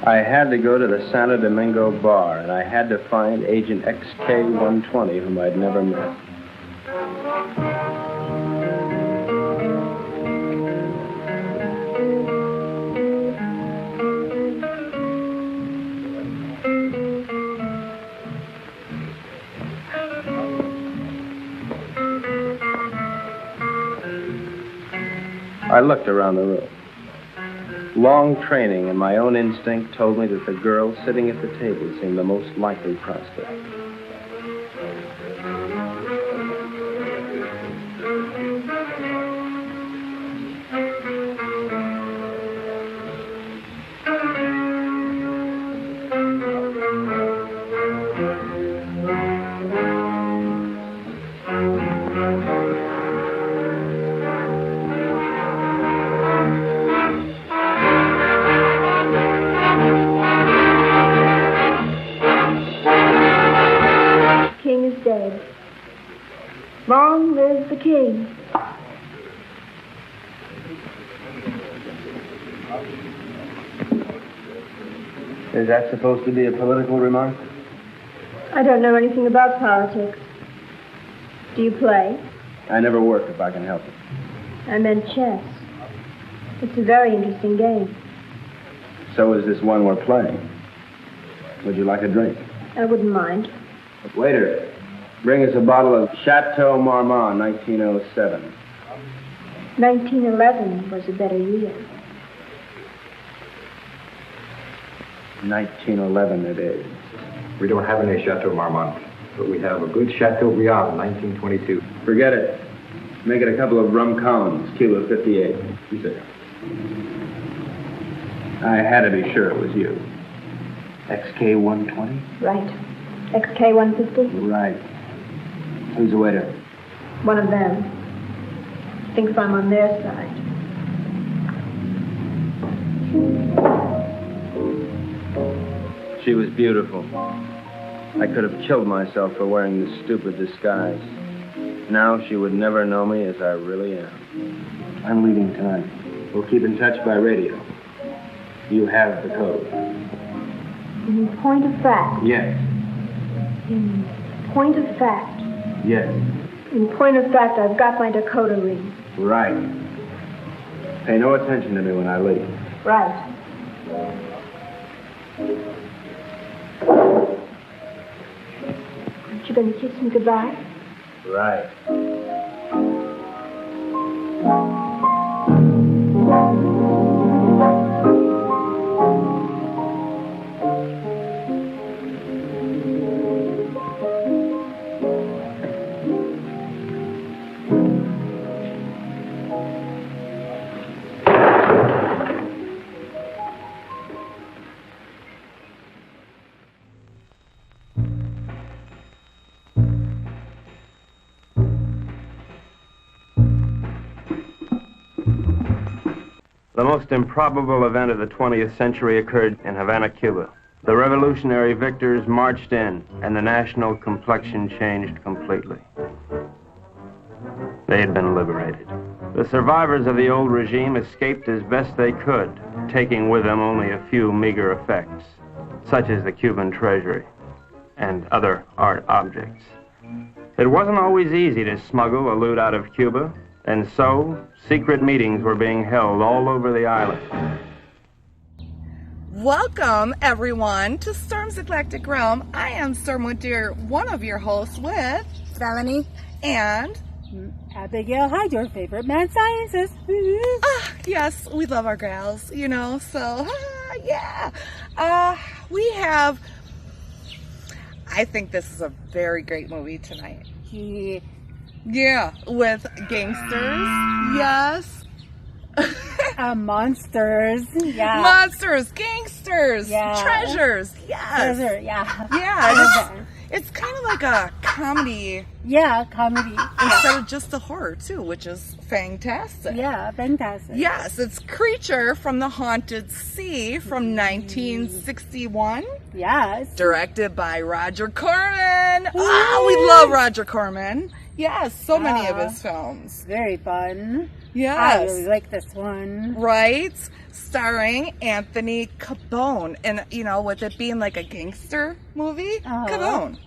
I had to go to the Santo Domingo bar, and I had to find Agent XK-120, whom I'd never met. I looked around the room. Long training and my own instinct told me that the girl sitting at the table seemed the most likely prospect. Long live the king. Is that supposed to be a political remark? I don't know anything about politics. Do you play? I never work if I can help it. I meant chess. It's a very interesting game. So is this one we're playing. Would you like a drink? I wouldn't mind. Waiter, bring us a bottle of Chateau Marmont, 1907. 1911 was a better year. 1911 it is. We don't have any Chateau Marmont, but we have a good Chateaubriand, 1922. Forget it. Make it a couple of rum cones, kilo 58. You say. I had to be sure it was you. XK-120? Right. XK-150? Right. Who's the waiter? One of them. Thinks I'm on their side. She was beautiful. I could have killed myself for wearing this stupid disguise. Now she would never know me as I really am. I'm leaving tonight. We'll keep in touch by radio. You have the code. In point of fact. Yes. In point of fact. Yes. In point of fact, I've got my decoder ring. Right. Pay no attention to me when I leave. Right. Aren't you going to kiss me goodbye? Right. The most improbable event of the 20th century occurred in Havana, Cuba. The revolutionary victors marched in, and the national complexion changed completely. They had been liberated. The survivors of the old regime escaped as best they could, taking with them only a few meager effects, such as the Cuban treasury and other art objects. It wasn't always easy to smuggle a loot out of Cuba, and so secret meetings were being held all over the island. Welcome, everyone, to Storm's Eclectic Realm. I am Storm Deer, one of your hosts with Felony and Abigail Hyde, your favorite mad scientist. yes, we love our gals, you know, so yeah. We have, I think this is a very great movie tonight. Yeah, with gangsters, yes. Monsters, yeah. Monsters, gangsters, yeah. Treasures, yes. Treasure, yeah. Yeah, it's kind of like a comedy. Yeah, comedy. Instead of just a horror, too, which is fantastic. Yeah, fantastic. Yes, it's Creature from the Haunted Sea from 1961. Yes. Directed by Roger Corman. Oh, we love Roger Corman. Yes, so many of his films. Very fun. Yes. I really like this one. Right? Starring Anthony Cabone. And, you know, with it being like a gangster movie, Cabone.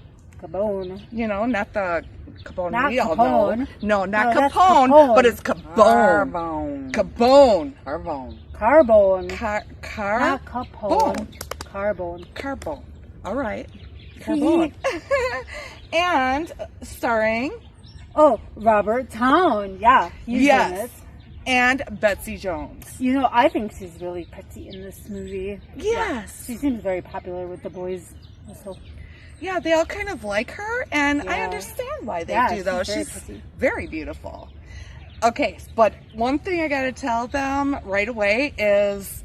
Cabone. You know, not the Cabone Not we all Capone. know. No, not No, that's Capone, Capone. but it's Cabone. Cabone. Carbone. Car. Not Capone. Carbone. Carbone. All right. Carbone. And starring. Oh, Robert Town. Yeah, he's in Yes. it. And Betsy Jones. You know, I think she's really pretty in this movie. Yes. She seems very popular with the boys. So, Yeah, they all kind of like her, and I Yeah. understand why they Yeah, do, though. she's very She's pretty. very beautiful. Okay, but one thing I gotta tell them right away is,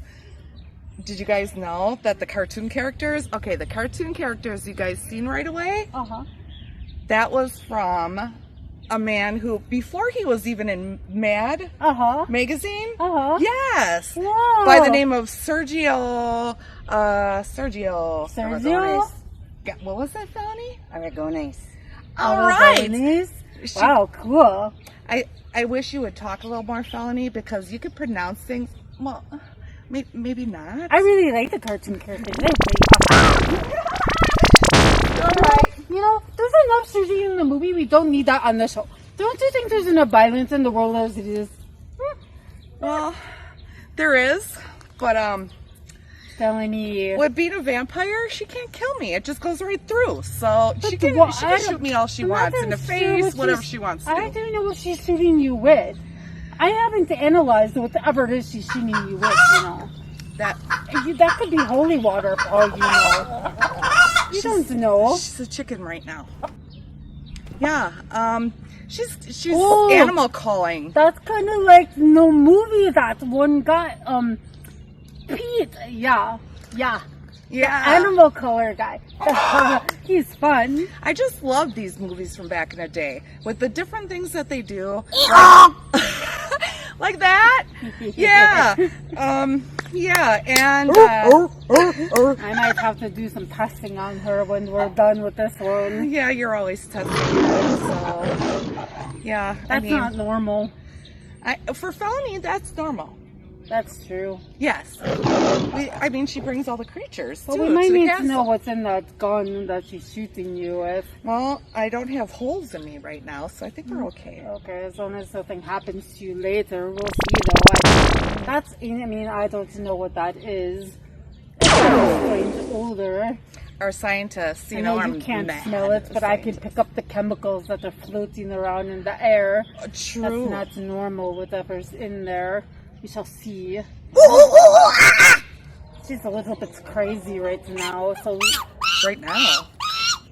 did you guys know that the cartoon characters, you guys seen right away, that was from a man who, before he was even in Mad magazine, yes, Wow. by the name of Sergio. What was that, Felony? Aragones. All right. Aragones? Wow, cool. I wish you would talk a little more, Felony, because you could pronounce things, well, maybe not. I really like the cartoon characters. They're pretty awesome. You know, there's enough Susie in the movie. We don't need that on the show. Don't you think there's enough violence in the world as it is? Well, there is, but Felony. with being a vampire, she can't kill me. It just goes right through. So she can shoot me all she wants in the face, whatever she wants to. I don't know what she's shooting you with. I haven't analyzed whatever it is she's shooting you with, you know. That could be holy water for all you know. You don't know. she's a chicken right now. Yeah, she's Oh. animal calling. That's kind of like no movie that one guy, Pete. Yeah. Animal color guy. He's fun. I just love these movies from back in the day with the different things that they do. Like that? Yeah. Yeah, and I might have to do some testing on her when we're done with this one. yeah, you're always testing her, so yeah. That's not normal. For Felony, that's normal. That's true. Yes. She brings all the creatures, But too, we might to the need to castle. know what's in that gun that she's shooting you with. Well, I don't have holes in me right now, so I think we're okay. Okay, as long as something happens to you later, we'll see though. I don't know what that is. It's kind of strange odor. Our scientists, I know you I'm can't mad smell it, but I can pick up the chemicals that are floating around in the air. True. That's not normal, whatever's in there. We shall see. She's a little bit crazy right now, so Right now.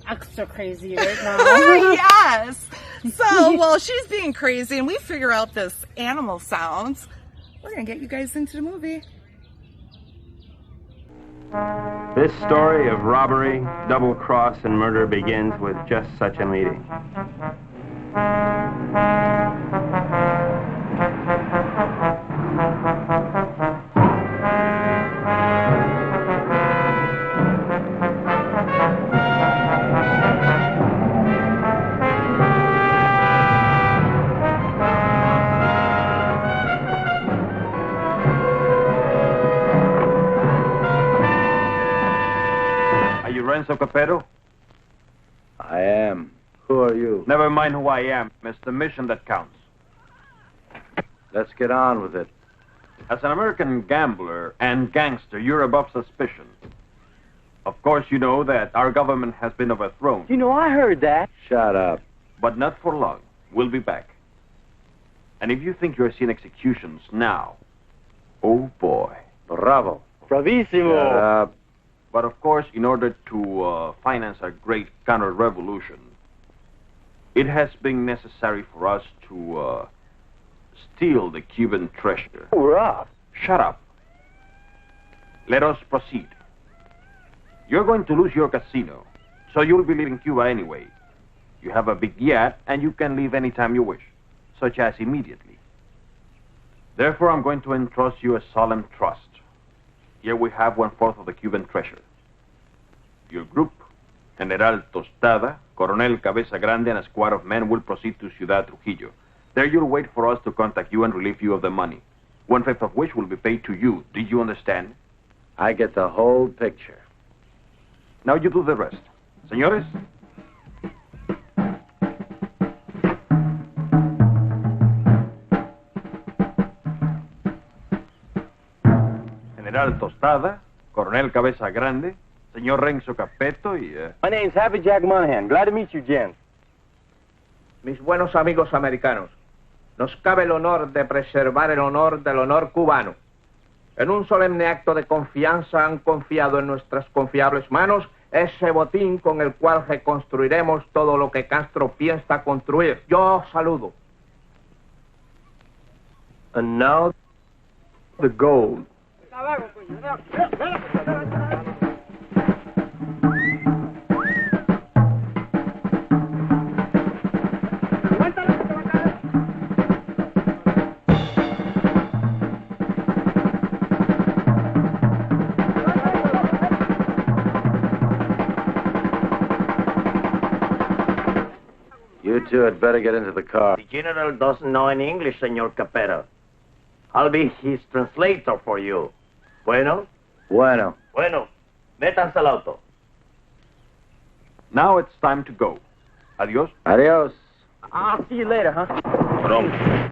extra crazy right now. Yes. So, while she's being crazy and we figure out this animal sounds, we're going to get you guys into the movie. This story of robbery, double cross, and murder begins with just such a meeting. Are you Renzo Capetto? I am. Who are you? Never mind who I am. It's the mission that counts. Let's get on with it. As an American gambler and gangster, you're above suspicion. Of course, you know that our government has been overthrown. You know, I heard that. Shut up. But not for long. We'll be back. And if you think you're seeing executions now, oh boy. Bravo. Bravissimo. Shut up. But of course, in order to finance our great counter-revolution, it has been necessary for us to steal the Cuban treasure. Hurrah. Shut up. Let us proceed. You're going to lose your casino, so you'll be leaving Cuba anyway. You have a big yacht, and you can leave anytime you wish, such as immediately. Therefore, I'm going to entrust you a solemn trust. Here we have 1/4 of the Cuban treasure. Your group, General Tostada, Coronel Cabeza Grande, and a squad of men will proceed to Ciudad Trujillo. There you'll wait for us to contact you and relieve you of the money, 1/5 of which will be paid to you. Do you understand? I get the whole picture. Now you do the rest. Señores? General Tostada, Coronel Cabeza Grande, Señor Renzo Capetto y... My name's Happy Jack Monahan. Glad to meet you, Jen. Mis buenos amigos americanos, nos cabe el honor de preservar el honor del honor cubano. En un solemne acto de confianza han confiado en nuestras confiables manos ese botín con el cual reconstruiremos todo lo que Castro piensa construir. Yo saludo. And now, the gold. You two had better get into the car. The general doesn't know any English, Senor Capetto. I'll be his translator for you. Bueno? Bueno. Bueno. Métanse al auto. Now it's time to go. Adios. Adios. I'll see you later, huh? Pronto.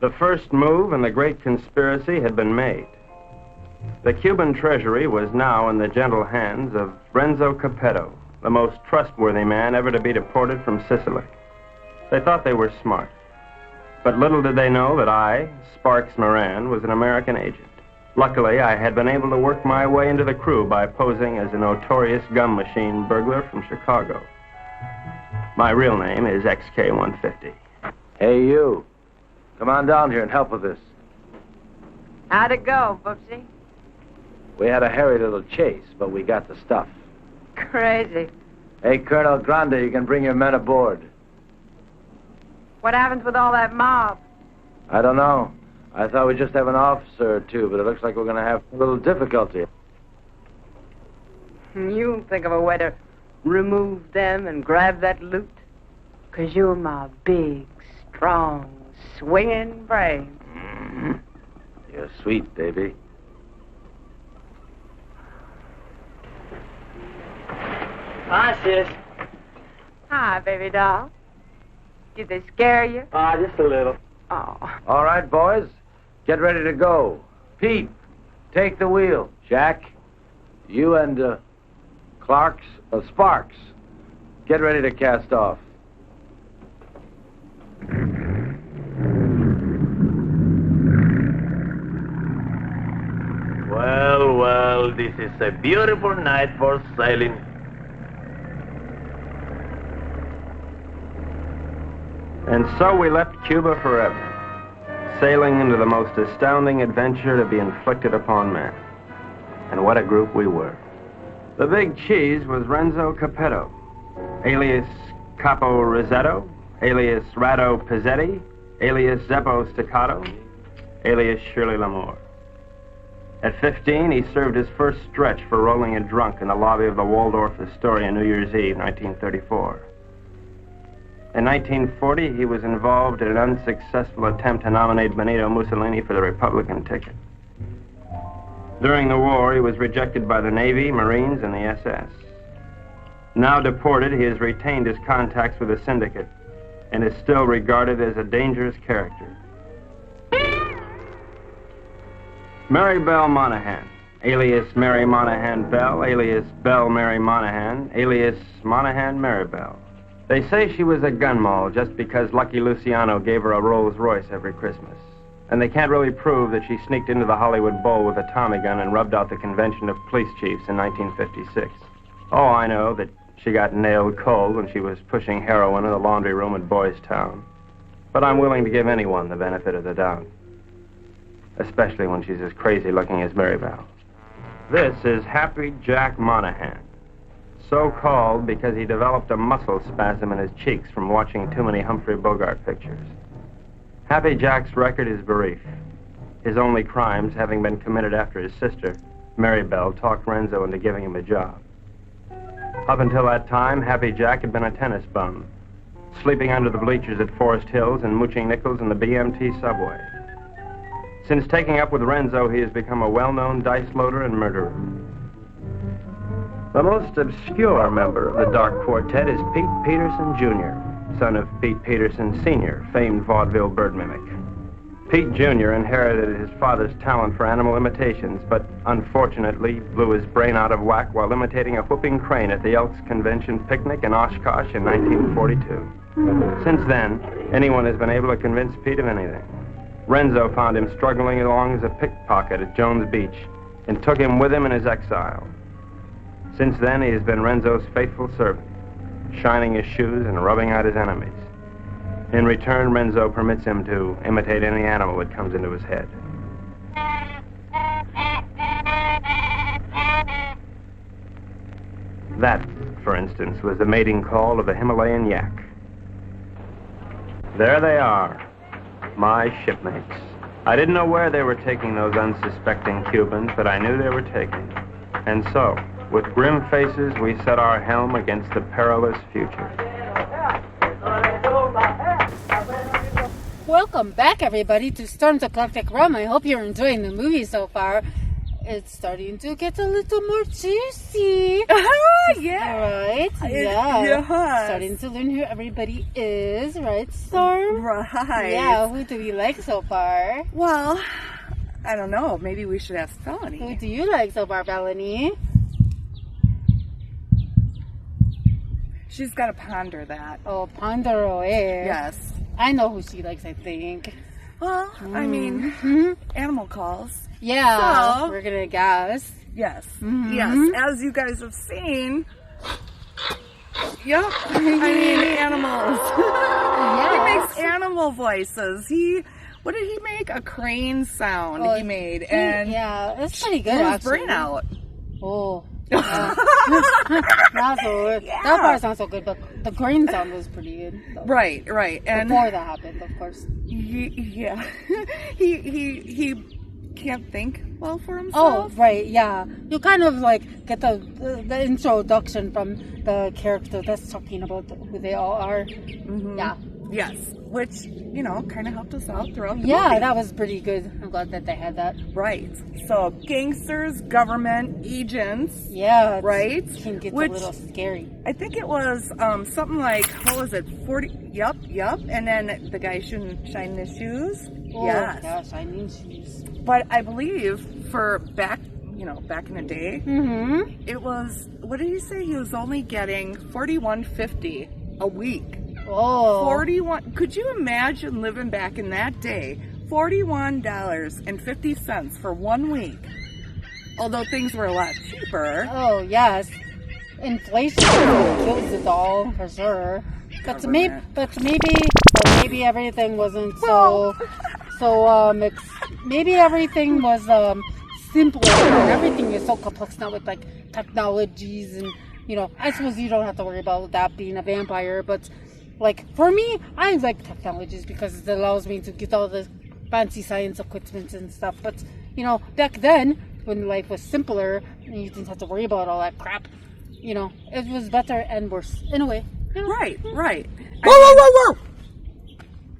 The first move in the great conspiracy had been made. The Cuban treasury was now in the gentle hands of Renzo Capetto, the most trustworthy man ever to be deported from Sicily. They thought they were smart. But little did they know that I, Sparks Moran, was an American agent. Luckily, I had been able to work my way into the crew by posing as a notorious gum machine burglar from Chicago. My real name is XK150. Hey, you. Come on down here and help with this. How'd it go, Bubsy? We had a hairy little chase, but we got the stuff. Crazy. Hey, Colonel Grande, you can bring your men aboard. What happens with all that mob? I don't know. I thought we'd just have an officer or two, but it looks like we're going to have a little difficulty. You think of a way to remove them and grab that loot? 'Cause you're my big, strong, swinging brain. Mm-hmm. You're sweet, baby. Hi, sis. Hi, baby doll. Did they scare you? Just a little. Oh. All right, boys. Get ready to go. Pete, take the wheel. Jack, you and Sparks, get ready to cast off. Well, well, this is a beautiful night for sailing. And so we left Cuba forever, sailing into the most astounding adventure to be inflicted upon man. And what a group we were. The big cheese was Renzo Capetto, alias Capo Rosetto, alias Rado Pizzetti, alias Zeppo Staccato, alias Shirley Lamour. At 15, he served his first stretch for rolling a drunk in the lobby of the Waldorf Astoria New Year's Eve, 1934. In 1940, he was involved in an unsuccessful attempt to nominate Benito Mussolini for the Republican ticket. During the war, he was rejected by the Navy, Marines, and the SS. Now deported, he has retained his contacts with the syndicate and is still regarded as a dangerous character. Mary Belle Monahan, alias Mary Monahan Bell, alias Belle Mary Monahan, alias Monahan Mary Bell. They say she was a gun moll just because Lucky Luciano gave her a Rolls Royce every Christmas. And they can't really prove that she sneaked into the Hollywood Bowl with a Tommy gun and rubbed out the convention of police chiefs in 1956. Oh, I know that she got nailed cold when she was pushing heroin in the laundry room at Boys Town. But I'm willing to give anyone the benefit of the doubt. Especially when she's as crazy looking as Mary Bell. This is Happy Jack Monahan. So called because he developed a muscle spasm in his cheeks from watching too many Humphrey Bogart pictures. Happy Jack's record is brief. His only crimes having been committed after his sister, Mary Bell, talked Renzo into giving him a job. Up until that time, Happy Jack had been a tennis bum, sleeping under the bleachers at Forest Hills and mooching nickels in the BMT subway. Since taking up with Renzo, he has become a well-known dice loader and murderer. The most obscure member of the Dark Quartet is Pete Peterson, Jr., son of Pete Peterson, Sr., famed vaudeville bird mimic. Pete Jr. inherited his father's talent for animal imitations, but unfortunately blew his brain out of whack while imitating a whooping crane at the Elks Convention picnic in Oshkosh in 1942. Since then, anyone has been able to convince Pete of anything. Renzo found him struggling along as a pickpocket at Jones Beach and took him with him in his exile. Since then, he has been Renzo's faithful servant, shining his shoes and rubbing out his enemies. In return, Renzo permits him to imitate any animal that comes into his head. That, for instance, was the mating call of a Himalayan yak. There they are, my shipmates. I didn't know where they were taking those unsuspecting Cubans, but I knew they were taking. And so, with grim faces, we set our helm against the perilous future. Welcome back, everybody, to Storm's Eclectic Rum. I hope you're enjoying the movie so far. It's starting to get a little more juicy. Yeah. Right? Yeah. Starting to learn who everybody is, right, Storm? Right. Yeah, who do we like so far? Well, I don't know. Maybe we should ask Felony. Who do you like so far, Felony? She's got to ponder that. Oh, ponder away. Yes. I know who she likes, I think. Well, I mean, animal calls. Yeah, so, we're gonna guess. Yes, yes. As you guys have seen, yep. I mean, animals. He makes animal voices. What did he make? A crane sound he made, and yeah, it's pretty good. Blew his brain out. Oh. Not so good. Yeah. That part sounds so good, but the crane sound was pretty good. So. Right. And before that happened, of course. Yeah. he can't think well for himself. Oh, right, yeah. You kind of like get the introduction from the character that's talking about who they all are. Mm-hmm. Yeah. Yes, which, kind of helped us out throughout the movie. Yeah, that was pretty good. I'm glad that they had that. Right. So, gangsters, government, agents. Yeah. Right? It can get a little scary. I think it was something like, what was it, 40? Yep. And then the guy shining his shoes. Oh, yes. Yeah, shining shoes. But I believe for back in the day, it was, what did he say? He was only getting $41.50 a week. Oh. 41. Could you imagine living back in that day? $41.50 for 1 week. Although things were a lot cheaper. Oh, yes. Inflation kills it all, for sure. But maybe everything wasn't maybe everything was simpler. Everything is so complex now with like technologies and I suppose you don't have to worry about that being a vampire, but like for me, I like technologies because it allows me to get all the fancy science equipment and stuff. But back then when life was simpler and you didn't have to worry about all that crap, it was better and worse in a way. Right. Whoa!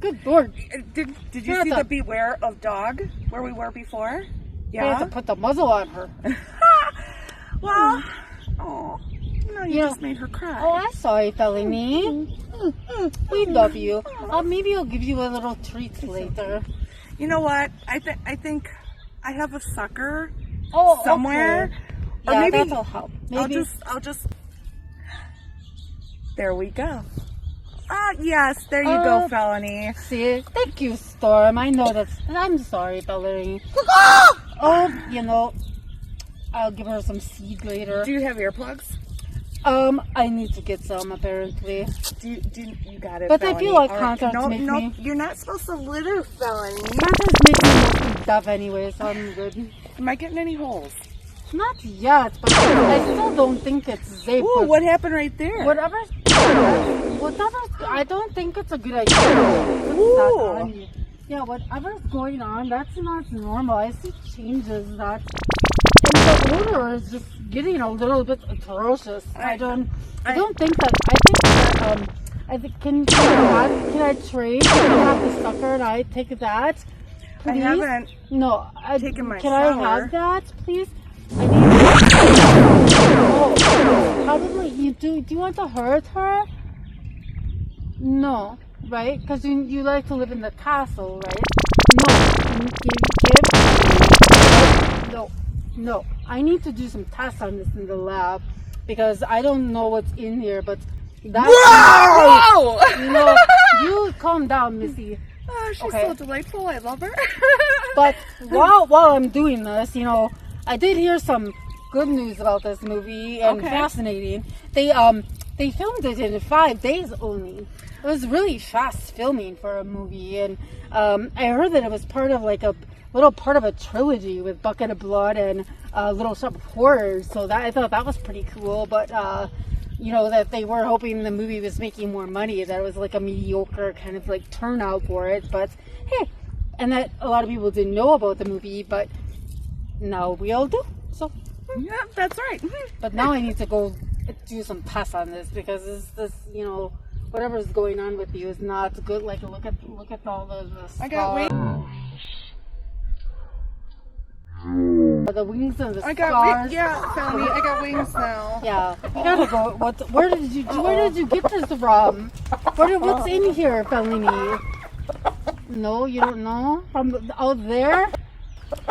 Good Lord! Did you see the beware of dog where we were before? Yeah. I had to put the muzzle on her. Well, know, you just made her cry. Oh, I'm sorry, Felony. We love you. Maybe I'll give you a little treat later. You know what? I think I have a sucker Oh, somewhere. okay. Or Yeah, maybe that'll help. Maybe. I'll just. There we go. Ah, yes, there you go, Felony. See, thank you, Storm. I know that's. I'm sorry, Felony. Oh, you know, I'll give her some seed later. Do you have earplugs? I need to get some apparently. You got it. But Felony. I feel like All right. contacts make No, me. you're not supposed to litter, Felony. Contacts make me mostly deaf anyway, so I'm good. Am I getting any holes? Not yet, but I still don't think it's safe. Ooh, what happened right there? Whatever. I don't think it's a good idea. Ooh. Yeah, whatever's going on, that's not normal. I see changes that, and the odor is just getting a little bit atrocious. I don't think that. I think can I trade? Can I have the sucker and I take that? Please? I haven't. No, taken my Can shower. I have that, please? I need. Oh, probably. Do you want to hurt her? No, right? Because you like to live in the castle, right? No. No. I need to do some tests on this in the lab because I don't know what's in here, but that's. Whoa! You know, you calm down, Missy. Oh, she's so delightful. I love her. But while I'm doing this, you know, I did hear some good news about this movie and fascinating. They filmed it in 5 days only. It was really fast filming for a movie, and I heard that it was part of like a little part of a trilogy with Bucket of Blood and Little Shop of Horrors. So that I thought that was pretty cool. But you know, that they were hoping the movie was making more money, that it was like a mediocre kind of like turnout for it. But hey, and that a lot of people didn't know about the movie, but now we all do. So yeah, that's right. But now I need to go do some tests on this because this you know, whatever's going on with you is not good. Like look at all the I got wings. The wings and the I scars. got wings. Yeah, Felony, I got wings now. Yeah, you gotta go. Where did you get this from? What's in here, Felony? No, you don't know? From out there?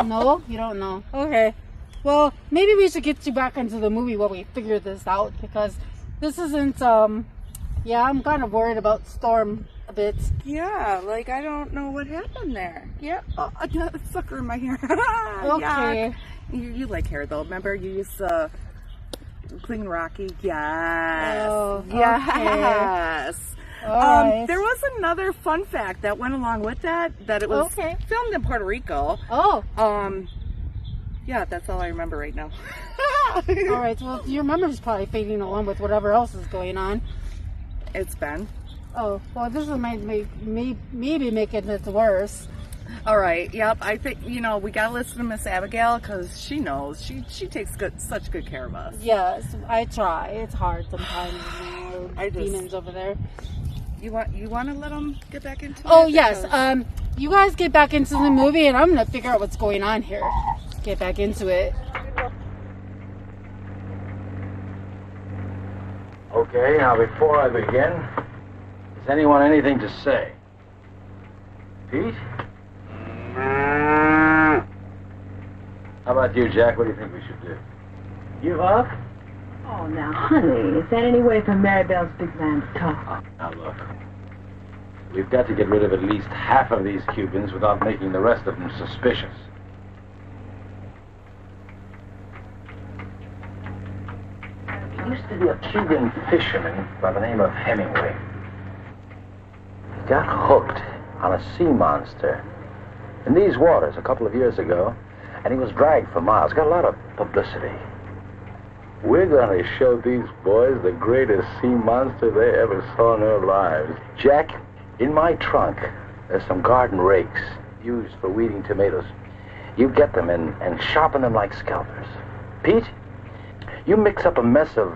No, you don't know. Okay. Well, maybe we should get you back into the movie while we figure this out because this isn't. Yeah, I'm kind of worried about Storm a bit. Yeah, like I don't know what happened there. Yeah, I got a sucker in my hair. Okay. You like hair though? Remember you used to clean Rocky? Yes. Oh, yes. All right. There was another fun fact that went along with that it was filmed in Puerto Rico. Oh. Yeah, that's all I remember right now. All right. Well, your memory's probably fading along with whatever else is going on. It's been. Oh, well, this might maybe make it worse. All right. Yep. I think we gotta listen to Miss Abigail because she knows. She takes such good care of us. Yes, I try. It's hard sometimes. You know, demons over there. You want to let them get back into it? Oh yes. You guys get back into the movie, and I'm gonna figure out what's going on here. Get back into it. Okay, now before I begin, has anyone anything to say? Pete? How about you, Jack? What do you think we should do? Give up? Oh, now, honey, is that any way for Maribel's big man to talk? Now, look. We've got to get rid of at least half of these Cubans without making the rest of them suspicious. There used to be a Cuban fisherman by the name of Hemingway. He got hooked on a sea monster in these waters a couple of years ago, and he was dragged for miles. Got a lot of publicity. We're going to show these boys the greatest sea monster they ever saw in their lives. Jack, in my trunk, there's some garden rakes used for weeding tomatoes. You get them and sharpen them like scalpers. Pete, you mix up a mess of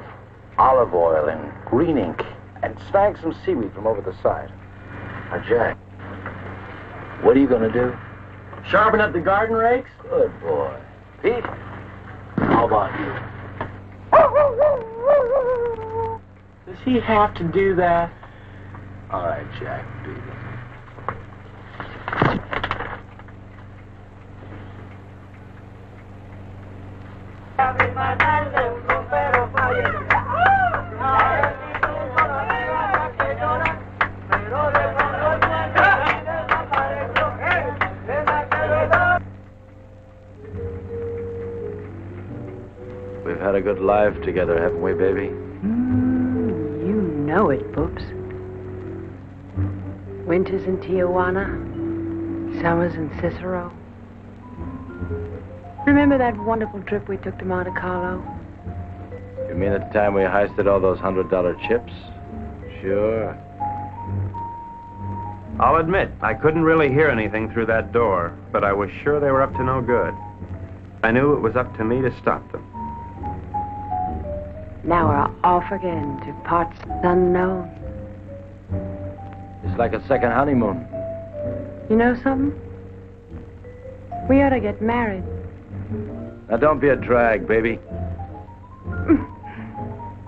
olive oil and green ink and snag some seaweed from over the side. Now, Jack, what are you going to do? Sharpen up the garden rakes? Good boy. Pete, how about you? Does he have to do that? All right, Jack, do it. We've had a good life together, haven't we, baby? You know it, Boops. Winters in Tijuana, summers in Cicero. Remember that wonderful trip we took to Monte Carlo? You mean at the time we heisted all those $100 chips? Sure. I'll admit, I couldn't really hear anything through that door, but I was sure they were up to no good. I knew it was up to me to stop them. Now we're off again to parts unknown. It's like a second honeymoon. You know something? We ought to get married. Now don't be a drag, baby.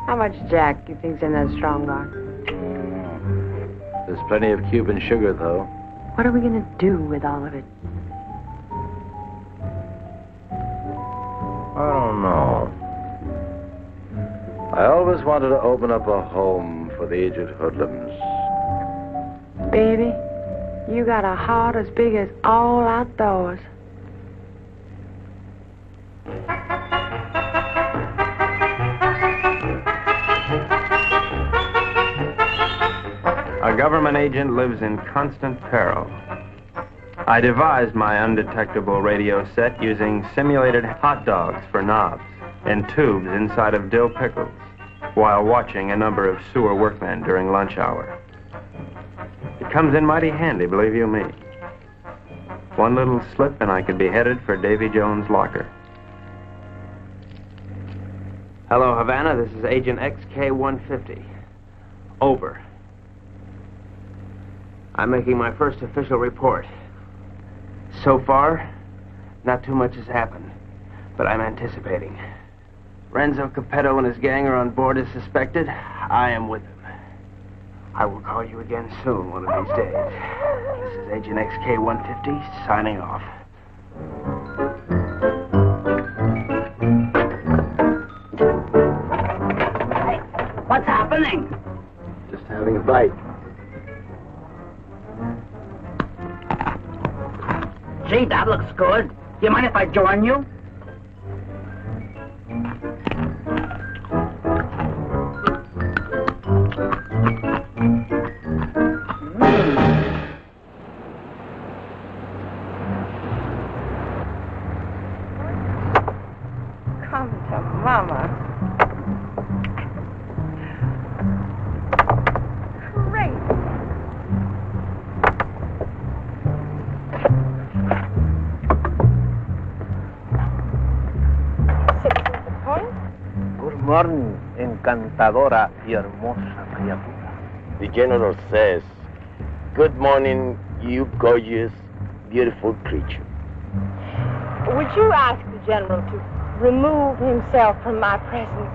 How much Jack you think's in that strong box? There's plenty of Cuban sugar, though. What are we gonna do with all of it? I don't know. I always wanted to open up a home for the aged hoodlums. Baby, you got a heart as big as all outdoors. A government agent lives in constant peril. I devised my undetectable radio set using simulated hot dogs for knobs and tubes inside of dill pickles while watching a number of sewer workmen during lunch hour. It comes in mighty handy, believe you me. One little slip and I could be headed for Davy Jones' locker. Hello, Havana. This is Agent XK-150. Over. I'm making my first official report. So far, not too much has happened, but I'm anticipating. Renzo Capetto and his gang are on board as suspected. I am with them. I will call you again soon, one of these days. This is Agent XK-150, signing off. Hey, what's happening? Just having a bite. Gee, that looks good. Do you mind if I join you? Come to Mama. Great. Good morning, encantadora y hermosa criatura. The general says, "Good morning, you gorgeous, beautiful creature." Would you ask the general to remove himself from my presence?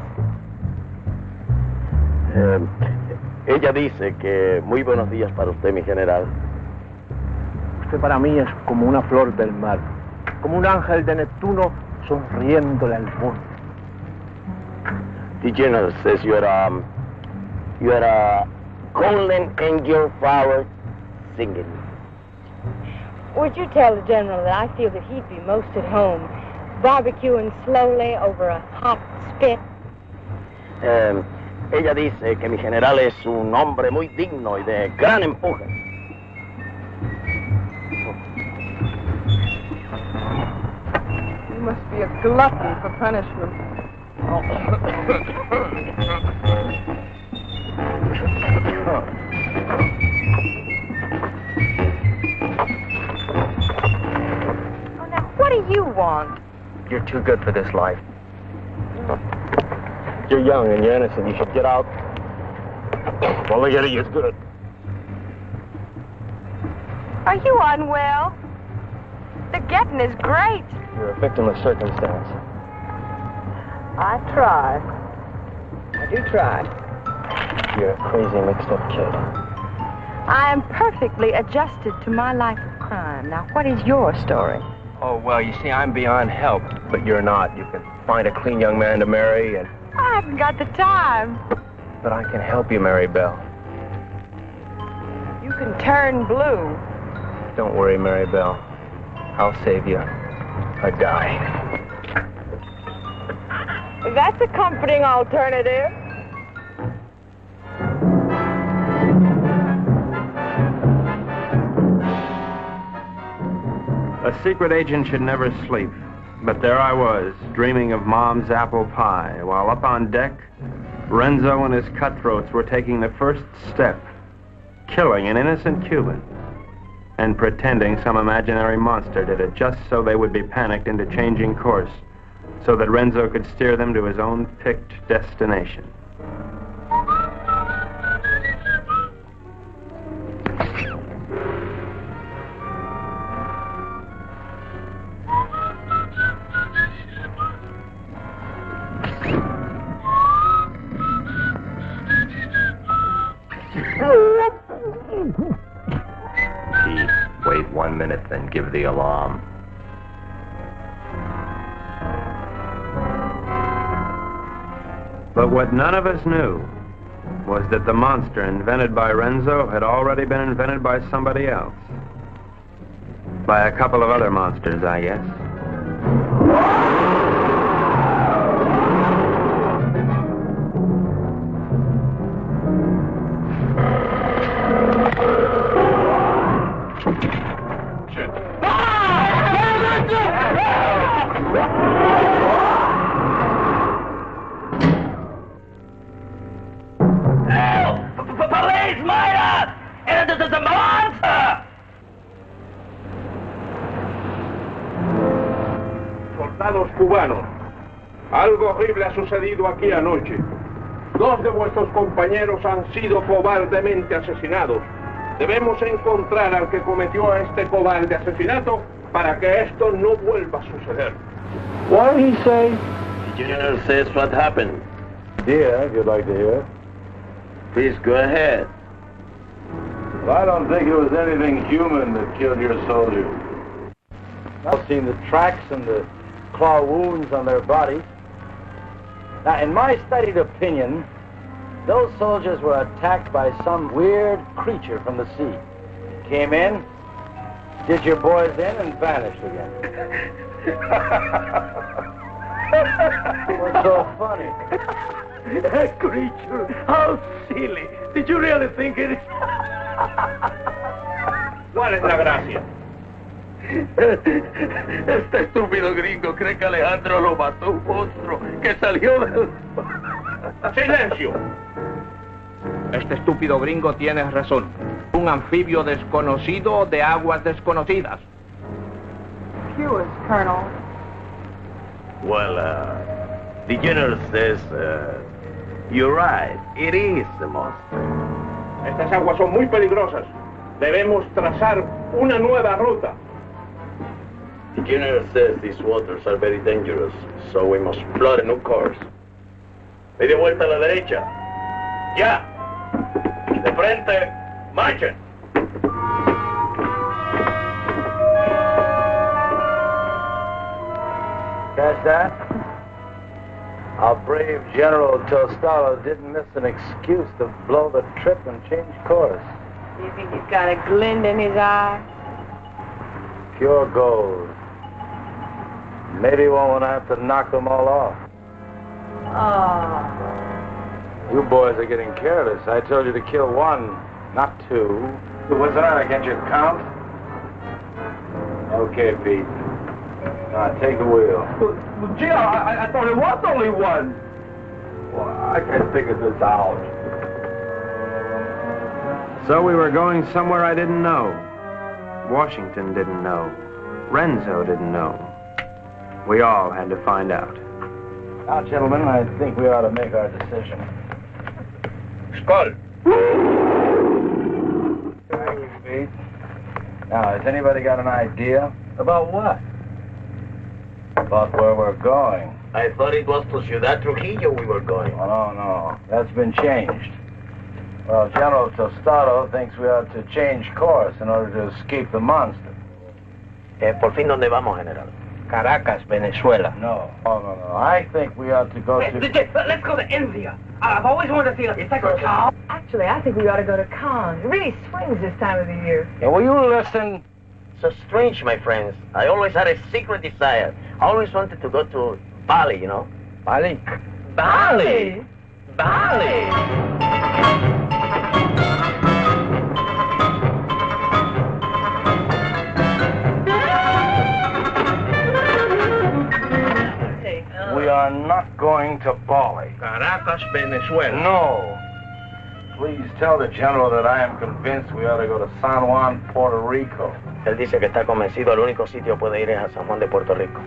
Ella dice que muy buenos días para usted, mi general. Usted para mí es como una flor del mar, como un ángel de Neptuno sonriéndole al mundo. The general says you are a golden angel flower singing. Would you tell the general that I feel that he'd be most at home, barbecuing slowly over a hot spit? Ella dice que mi general es un hombre muy digno y de gran empuje. You must be a glutton for punishment. What do you want? You're too good for this life. You're young and you're innocent. You should get out. Only getting is good. Are you unwell? The getting is great. You're a victim of circumstance. I try. Do try. You're a crazy, mixed-up kid. I am perfectly adjusted to my life of crime. Now, what is your story? Oh, well, you see, I'm beyond help, but you're not. You can find a clean young man to marry, and... I haven't got the time. But I can help you, Mary Bell. You can turn blue. Don't worry, Mary Bell. I'll save you a dime. That's a comforting alternative. A secret agent should never sleep. But there I was, dreaming of Mom's apple pie, while up on deck, Renzo and his cutthroats were taking the first step, killing an innocent Cuban, and pretending some imaginary monster did it just so they would be panicked into changing course, so that Renzo could steer them to his own picked destination. Wait 1 minute, then give the alarm. But what none of us knew was that the monster invented by Renzo had already been invented by somebody else. By a couple of other monsters, I guess. Soldados cubanos, algo horrible ha sucedido aquí anoche. 2 de vuestros compañeros han sido cobardemente asesinados. Debemos encontrar al que cometió este cobarde asesinato para que esto no vuelva a suceder. What did he say? The general says what happened. Yeah, if you'd like to hear. Please go ahead. Well, I don't think it was anything human that killed your soldiers. I've seen the tracks and the claw wounds on their bodies. Now, in my studied opinion, those soldiers were attacked by some weird creature from the sea. Came in, did your boys in, and vanished again. What's so funny? That creature, how silly. Did you really think it? ¿Cuál es la gracia? Este estúpido gringo cree que Alejandro lo mató un monstruo que salió del... ¡Silencio! Este estúpido gringo tiene razón. Un anfibio desconocido de aguas desconocidas. Yours, Colonel. Well, the general says, you're right. It is a monster. Estas aguas son muy peligrosas. Debemos trazar una nueva ruta. The general says these waters are very dangerous, so we must plot a new course. Media vuelta a la derecha. ¡Ya! De frente, marchen. Catch that? Our brave General Tostalo didn't miss an excuse to blow the trip and change course. Do you think he's got a glint in his eye? Pure gold. Maybe one will have to knock them all off. Oh. You boys are getting careless. I told you to kill 1, not 2. What's the matter? Can't you count? Okay, Pete. Now, take the wheel. Well, gee, I thought it was only 1. Well, I can't figure this out. So we were going somewhere I didn't know. Washington didn't know. Renzo didn't know. We all had to find out. Now, gentlemen, I think we ought to make our decision. Skull. Thank you, Pete. Now, has anybody got an idea? About what? About where we're going. I thought it was to Ciudad Trujillo we were going. Oh, no. That's been changed. Well, General Tostado thinks we ought to change course in order to escape the monster. ¿Por fin dónde vamos, General? Caracas, Venezuela. No. No. I think we ought to go to... Let's go to India. I've always wanted to see the Secret Cow. Actually, I think we ought to go to Cannes. It really swings this time of the year. Yeah, will you listen? So strange, my friends. I always had a secret desire. I always wanted to go to Bali, you know. Bali? Bali? We are not going to Bali. Caracas, Venezuela. No. Please tell the General that I am convinced we ought to go to San Juan, Puerto Rico. Él dice que está convencido, el único sitio puede ir es a San Juan de Puerto Rico.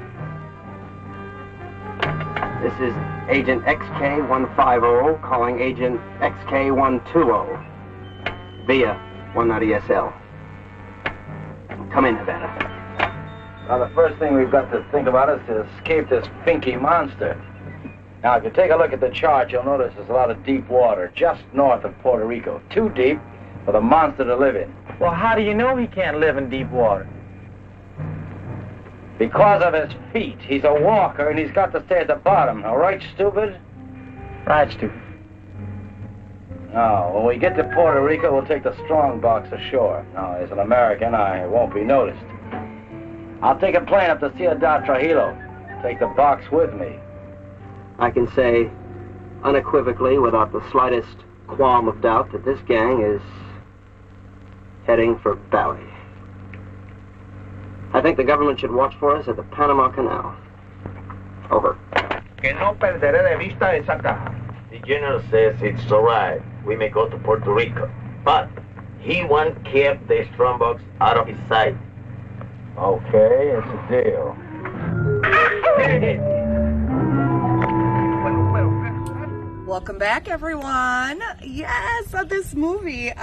This is Agent XK150 calling Agent XK120 via 190SL. Come in, Havana. Now, the first thing we've got to think about is to escape this finky monster. Now, if you take a look at the chart, you'll notice there's a lot of deep water just north of Puerto Rico. Too deep for the monster to live in. Well, how do you know he can't live in deep water? Because of his feet. He's a walker, and he's got to stay at the bottom. All right, stupid? Right, stupid. Now, when we get to Puerto Rico, we'll take the strong box ashore. Now, as an American, I won't be noticed. I'll take a plane up to Ciudad Trujillo. Take the box with me. I can say unequivocally, without the slightest qualm of doubt, that this gang is heading for Bali. I think the government should watch for us at the Panama Canal. Over. Que no perderé de vista esa caja. The General says it's all right. We may go to Puerto Rico. But he won't keep the strong box out of his sight. Okay, it's a deal. Welcome back, everyone. Yes, this movie.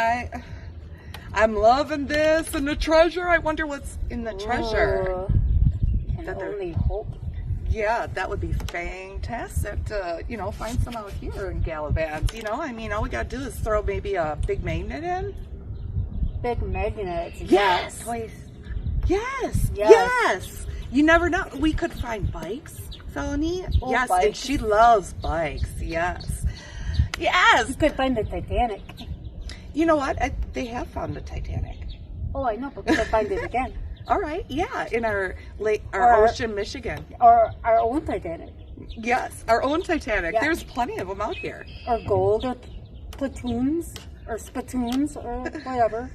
I'm loving this and the treasure. I wonder what's in the treasure. Can only hope. Yeah, that would be fantastic to, find some out here in Galavant. I mean, all we gotta do is throw maybe a big magnet in. Big magnet. Yes. Please. Yes. You never know. We could find bikes, Felony. Oh, yes, bikes. And she loves bikes. Yes. You could find the Titanic. You know what? They have found the Titanic. Oh, I know, but we could find it again. All right, yeah, in our ocean, Michigan. Or our own Titanic. Yes, our own Titanic. Yeah. There's plenty of them out here. Or gold, or platoons, or spittoons, or whatever.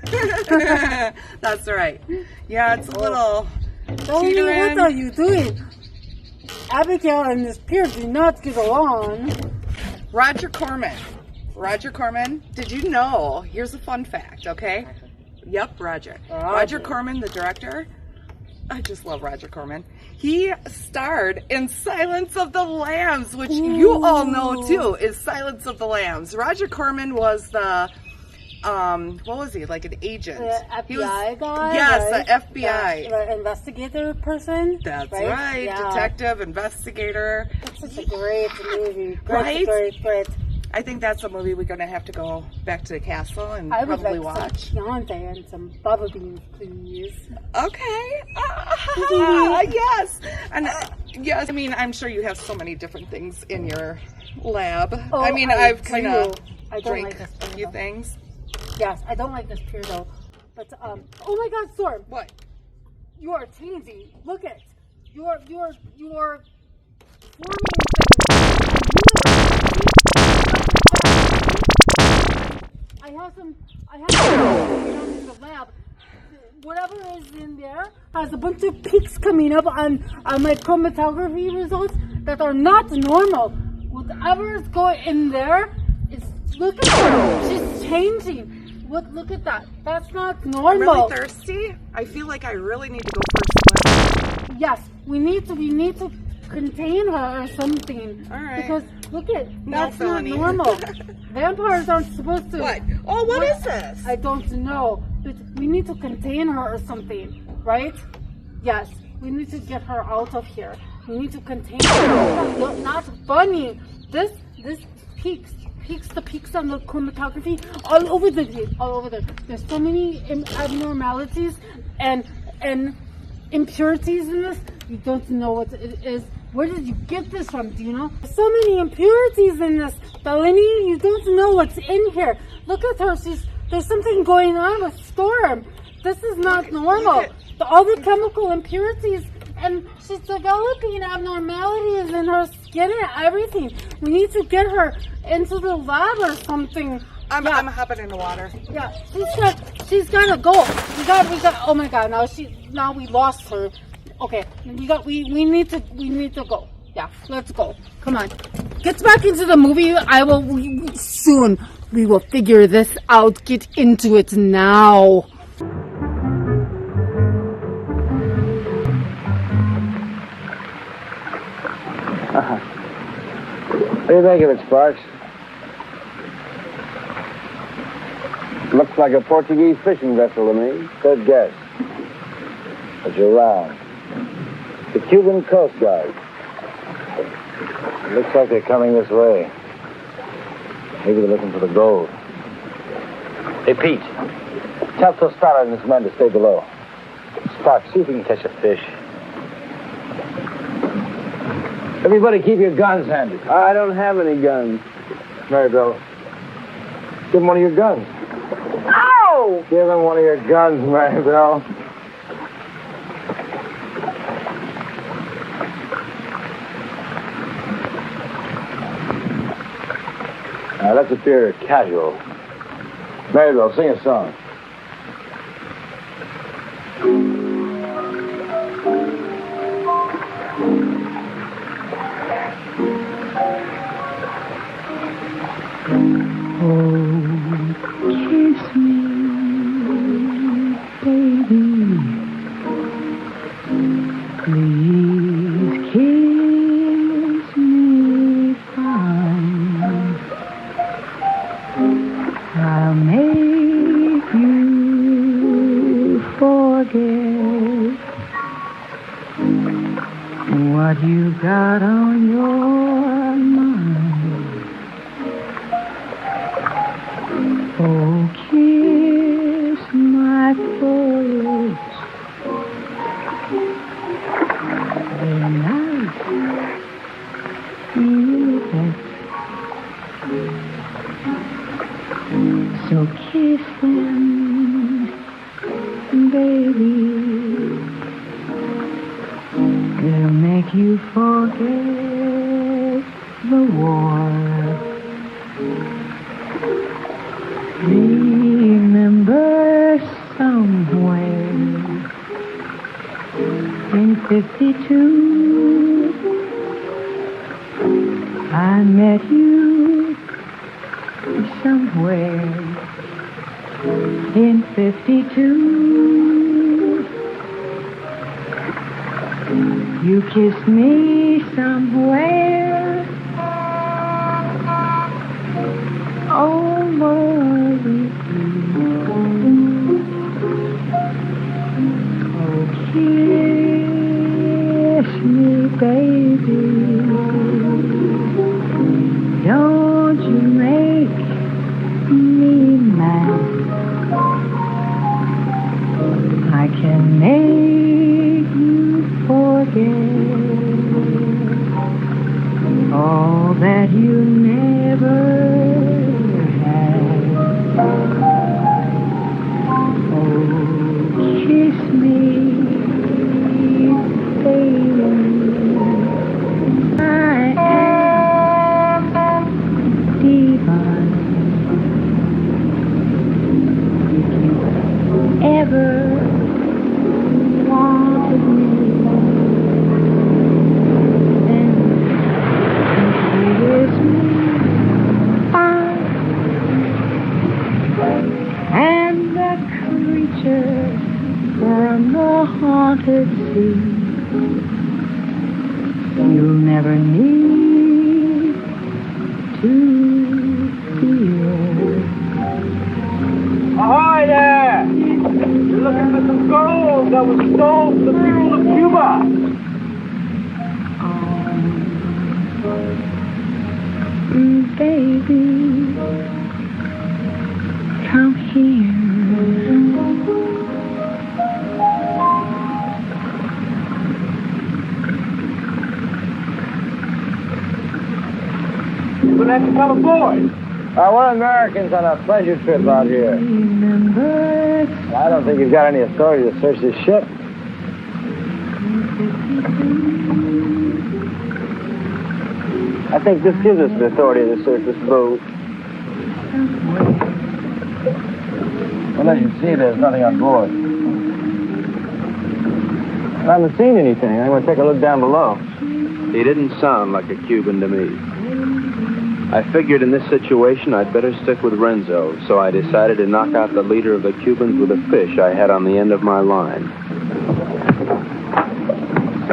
That's right. Yeah, it's a little Tony, what are you doing? Abigail and this Pierce do not get along. Roger Corman, did you know? Here's a fun fact, okay? Yep, Roger. Roger Corman, the director. I just love Roger Corman. He starred in Silence of the Lambs, which you all know too, is Silence of the Lambs. Roger Corman was the, what was he, like an agent? The FBI guy? Yes, right? the FBI. The investigator person? That's right. Yeah. Detective, investigator. It's such a great movie. Great. I think that's a movie we're going to have to go back to the castle and probably watch. I would like some Chianti and some bubble beans, please. Okay. Yes. And yes, I mean, I'm sure you have so many different things in your lab. Oh, I mean, I've kind of drank a few things. Yes, I don't like this beer though. But oh my God, Storm! What? You are changing. Look at you are forming things. I have some in the lab. Whatever is in there has a bunch of peaks coming up on my chromatography results that are not normal. Whatever is going in there is, look at her. She's changing. Look at that. That's not normal. I'm really thirsty. I feel like I really need to go for a swim. Yes, we need to contain her or something. All right. Because look at that's not felony. normal. Vampires aren't supposed to. What? Oh, what is this? I don't know. But we need to contain her or something, right? Yes, we need to get her out of here. We need to contain it. No, not funny. This peaks the peaks on the chromatography all over there. There's so many abnormalities and impurities in this. You don't know what it is. Where did you get this from? Do you know? There's so many impurities in this, Delaney. You don't know what's in here. Look at her. There's something going on with Storm. This is not normal. All the chemical impurities, and she's developing abnormalities in her skin and everything. We need to get her into the lab or something. I'm hopping in the water. Yeah, she's gotta go. We got. Oh my God! Now we lost her. Okay, we need to go. Yeah, let's go. Come on, get back into the movie. Soon we will figure this out. Get into it now. What do you think of it, Sparks? Looks like a Portuguese fishing vessel to me. Good guess. But you're wrong. The Cuban Coast Guard. It looks like they're coming this way. Maybe they're looking for the gold. Hey, Pete. Tell Tostada and his men to stay below. Sparks, see if we can catch a fish. Everybody keep your guns handy. I don't have any guns. Maribel, give him one of your guns. Ow! Give him one of your guns, Maribel. Now, let's appear casual. Maribel, sing a song. Kiss me, baby. Please kiss me fine. I'll make you forget what you got on your mind. Oh, kiss my forehead. They're nice. So kiss them, baby. It'll make you forget the war. Remember somewhere in 52 I met you somewhere in 52 you kissed me somewhere over kiss me, baby. Don't you make me mad. I can make you forget all that you never had. Oh, kiss me. I am divine. If you ever wanted me, then here's me, and the creature from the haunted sea. You'll never need to fear. Ahoy there! You're looking for some gold that was stolen from the people of Cuba. baby, come here. Wouldn't have to come aboard. We're Americans on a pleasure trip out here. I don't think you've got any authority to search this ship. I think this gives us the authority to search this boat. Well, as you see, there's nothing on board. I haven't seen anything. I'm going to take a look down below. He didn't sound like a Cuban to me. I figured in this situation I'd better stick with Renzo, so I decided to knock out the leader of the Cubans with a fish I had on the end of my line.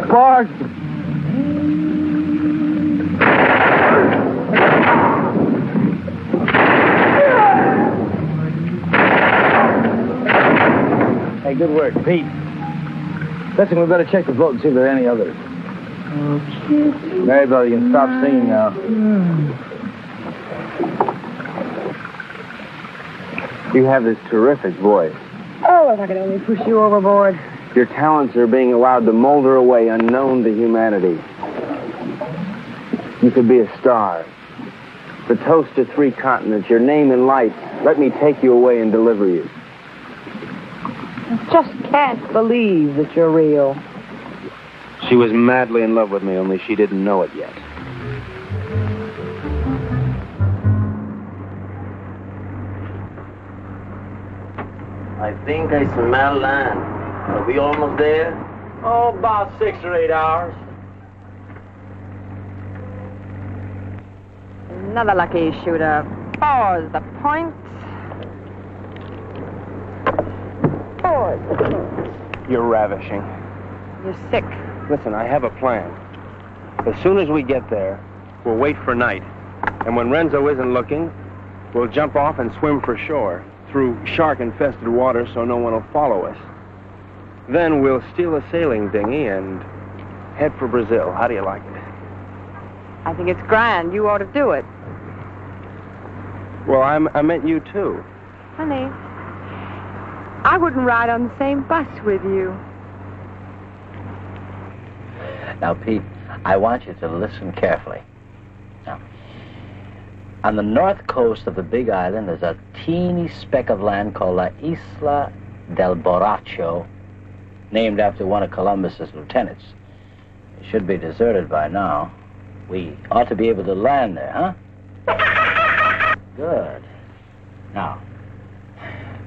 Bart! Hey, good work, Pete. Listen, we better check the boat and see if there are any others. Maribel, you can stop singing now. You have this terrific voice. Oh, if I could only push you overboard. Your talents are being allowed to molder away unknown to humanity. You could be a star. The toast of 3 continents, your name in lights. Let me take you away and deliver you. I just can't believe that you're real. She was madly in love with me, only she didn't know it yet. I think I smell land. Are we almost there? Oh, about 6 or 8 hours. Another lucky shooter. Pause the point. Pause. You're ravishing. You're sick. Listen, I have a plan. As soon as we get there, we'll wait for night. And when Renzo isn't looking, we'll jump off and swim for shore through shark-infested water so no one will follow us. Then we'll steal a sailing dinghy and head for Brazil. How do you like it? I think it's grand. You ought to do it. Well, I meant you too. Honey, I wouldn't ride on the same bus with you. Now, Pete, I want you to listen carefully. Now, on the north coast of the Big Island, there's a teeny speck of land called La Isla del Borracho, named after one of Columbus's lieutenants. It should be deserted by now. We ought to be able to land there, huh? Good. Now,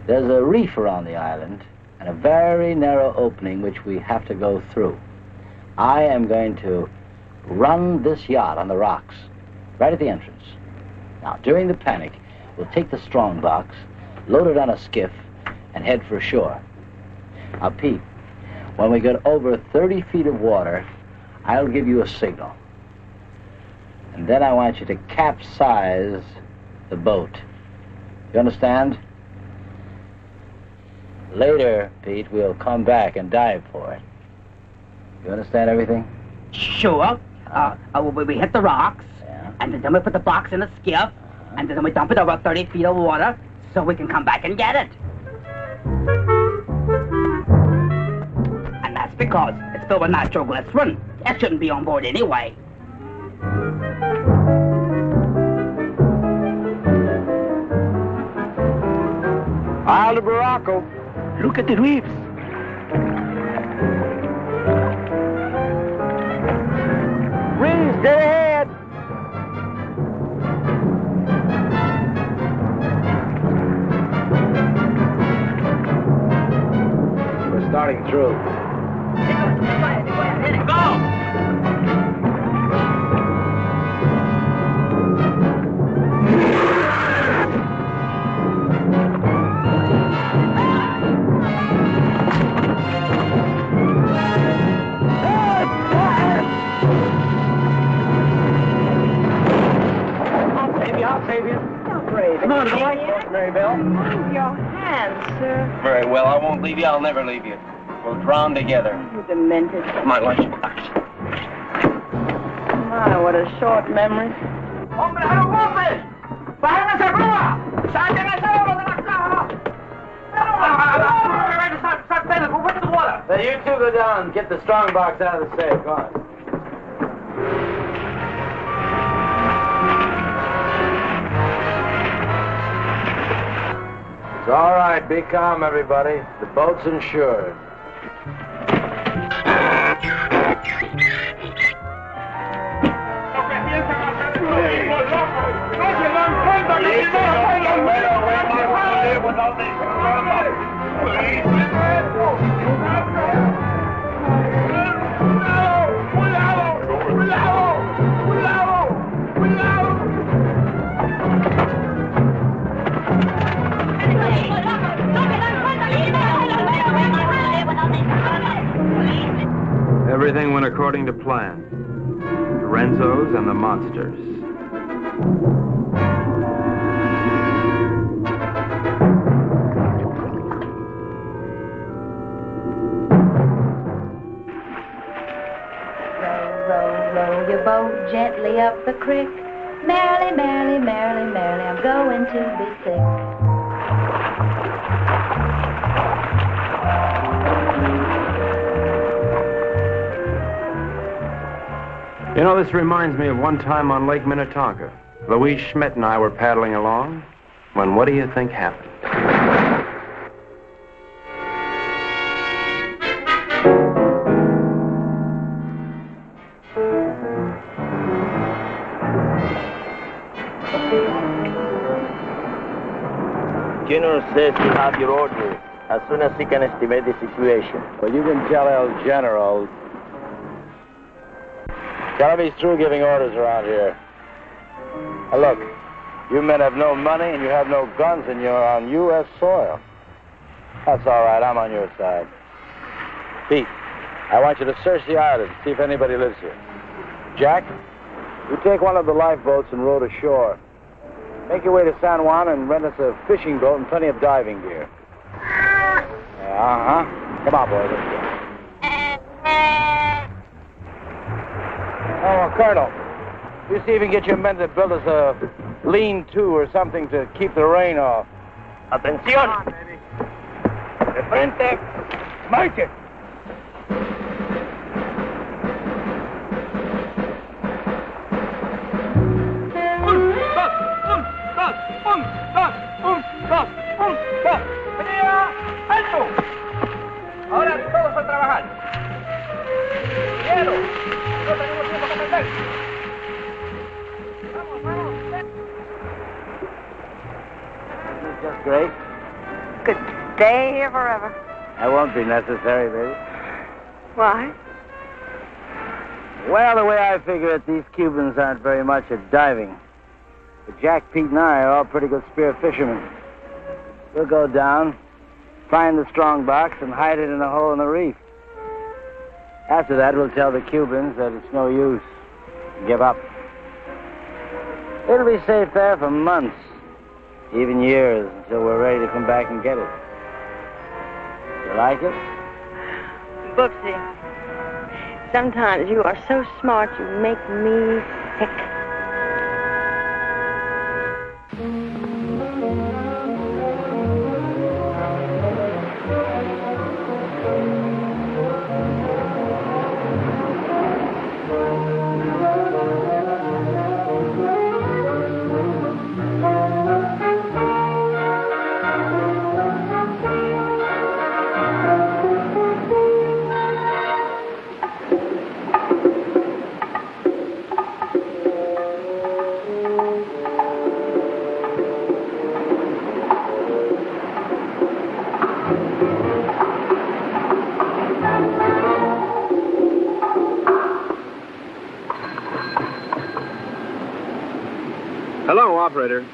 there's a reef around the island and a very narrow opening which we have to go through. I am going to run this yacht on the rocks, right at the entrance. Now, during the panic, we'll take the strong box, load it on a skiff, and head for shore. Now, Pete, when we get over 30 feet of water, I'll give you a signal. And then I want you to capsize the boat. You understand? Later, Pete, we'll come back and dive for it. You understand everything? Sure. We hit the rocks, and then we put the box in a skiff, and then we dump it over 30 feet of water so we can come back and get it. And that's because it's filled with nitroglycerin. It shouldn't be on board anyway. Isle de Barraco. Look at the reefs. Reefs, dead ahead. We're starting through. Go! Come on, boy. Maribel. Mind your hands, sir. Very well, I won't leave you. I'll never leave you. We'll drown together. You demented. My lunchbox. My, what a short memory. Hombre, I don't want this! ¡Bájense, grúa! ¡Saquen ese oro de la caja! Where's the water? Now, you two go down and get the strong box out of the safe. Go on. It's all right. Be calm, everybody. The boat's insured. Everything went according to plan. The Renzos and the monsters. Row your boat gently up the creek. Merrily, merrily, merrily, merrily, I'm going to be sick. You know, this reminds me of one time on Lake Minnetonka. Louise Schmidt and I were paddling along when what do you think happened? General says you have your orders as soon as he can estimate the situation. Well, you can tell El General. Tell him he's through giving orders around here. Now look, you men have no money and you have no guns and you're on U.S. soil. That's all right, I'm on your side. Pete, I want you to search the island, see if anybody lives here. Jack, you take one of the lifeboats and row to shore. Make your way to San Juan and rent us a fishing boat and plenty of diving gear. Uh-huh. Come on, boys, let's go. Oh, Colonel, you see if you can get your men to build us a lean-to or something to keep the rain off. Atención! De frente, marche! ¡Alto! Ahora todos a trabajar. ¡Quiero! No tenemos tiempo que perder. Vamos, vamos. This is just great. Could stay here forever. That won't be necessary, baby. Why? Well, the way I figure it, these Cubans aren't very much at diving. But Jack, Pete, and I are all pretty good spear fishermen. We'll go down, find the strong box, and hide it in a hole in the reef. After that, we'll tell the Cubans that it's no use. Give up. It'll be safe there for months, even years, until we're ready to come back and get it. You like it? Booksy, sometimes you are so smart you make me sick. Hello, operator.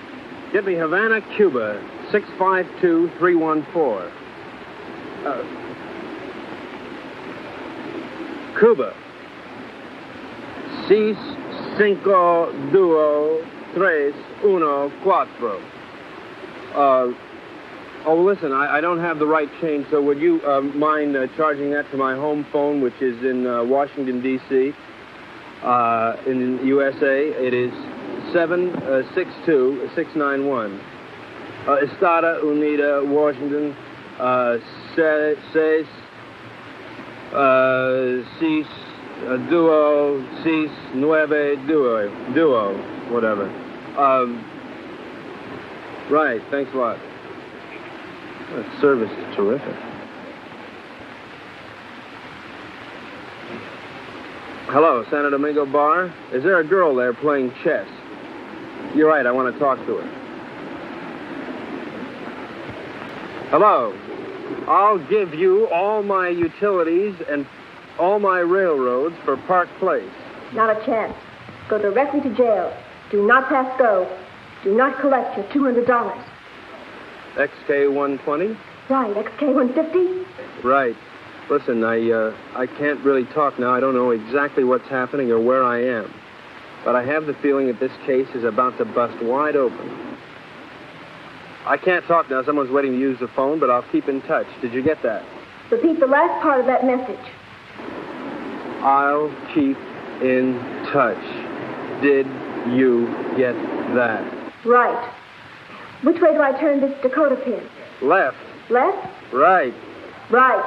Get me Havana, Cuba, 652314. Cuba. 6, 5, 2, 3, 1, 4. Oh, listen, I don't have the right change, so would you mind charging that to my home phone, which is in Washington, D.C., in USA? It is 762-691. Estada Unida, Washington. Seis, duo, seis, nueve, duo, whatever. Right, thanks a lot. That service is terrific. Hello, Santo Domingo Bar. Is there a girl there playing chess? You're right, I want to talk to her. Hello. I'll give you all my utilities and all my railroads for Park Place. Not a chance. Go directly to jail. Do not pass go. Do not collect your $200. XK-120? Right, XK-150? Right. Listen, I can't really talk now. I don't know exactly what's happening or where I am. But I have the feeling that this case is about to bust wide open. I can't talk now. Someone's waiting to use the phone, but I'll keep in touch. Did you get that? Repeat the last part of that message. I'll keep in touch. Did you get that? Right. Which way do I turn this Dakota pin? Left. Left? Right. Right.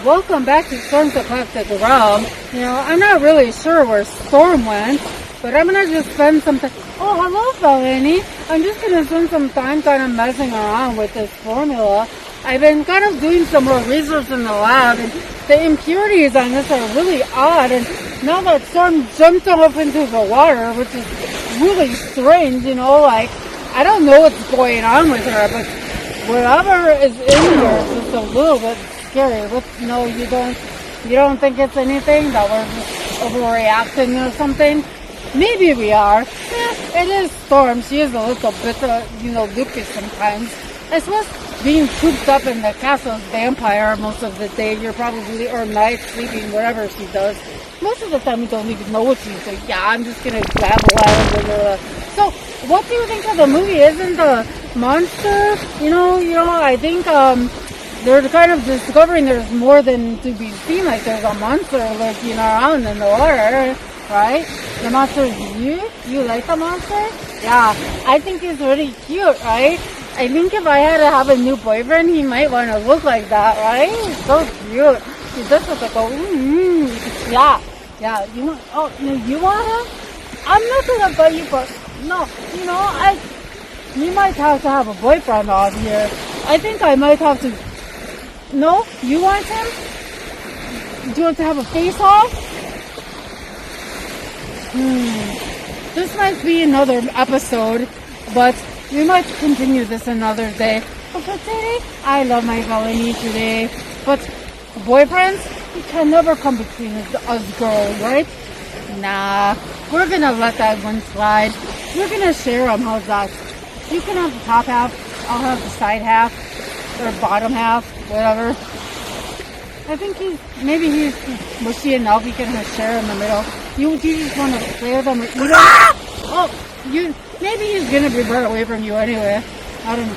Welcome back to Storm's Eclectic Realm. You know, I'm not really sure where Storm went, but I'm gonna just spend some time. Oh, hello, Felini. I'm just gonna spend some time kind of messing around with this formula. I've been kind of doing some more research in the lab, and the impurities on this are really odd. And now that Storm jumped off into the water, which is really strange, you know, like, I don't know what's going on with her, but whatever is in here is just a little bit scary. You know, you don't think it's anything, that we're just overreacting or something? Maybe we are. Yeah, it is Storm. She is a little bit, loopy sometimes. I suppose being cooped up in the castle's vampire most of the day, you're probably, or night sleeping, whatever she does. Most of the time we don't even know what she's doing. Yeah, I'm just gonna babble out. So, what do you think of the movie? Isn't the monster, I think, they're kind of discovering there's more than to be seen, like there's a monster lurking around in the water, right? The monster is you? You like the monster? Yeah, I think he's really cute, right? I think if I had to have a new boyfriend, he might want to look like that, right? He's so cute. He does look like yeah, you want him? I'm not gonna buy you, but no, you might have to have a boyfriend out here. I think I might have to No? You want him? Do you want to have a face-off? This might be another episode, but we might continue this another day. But for today, I love my Melanie today. But boyfriends, you can never come between us girls, right? Nah, we're gonna let that one slide. We're gonna share them, how's that? You can have the top half, I'll have the side half, or bottom half, whatever. I think maybe he's mushy enough, we can share in the middle. You just want to play with him or eat him? Oh, maybe he's gonna be brought away from you anyway. I don't know.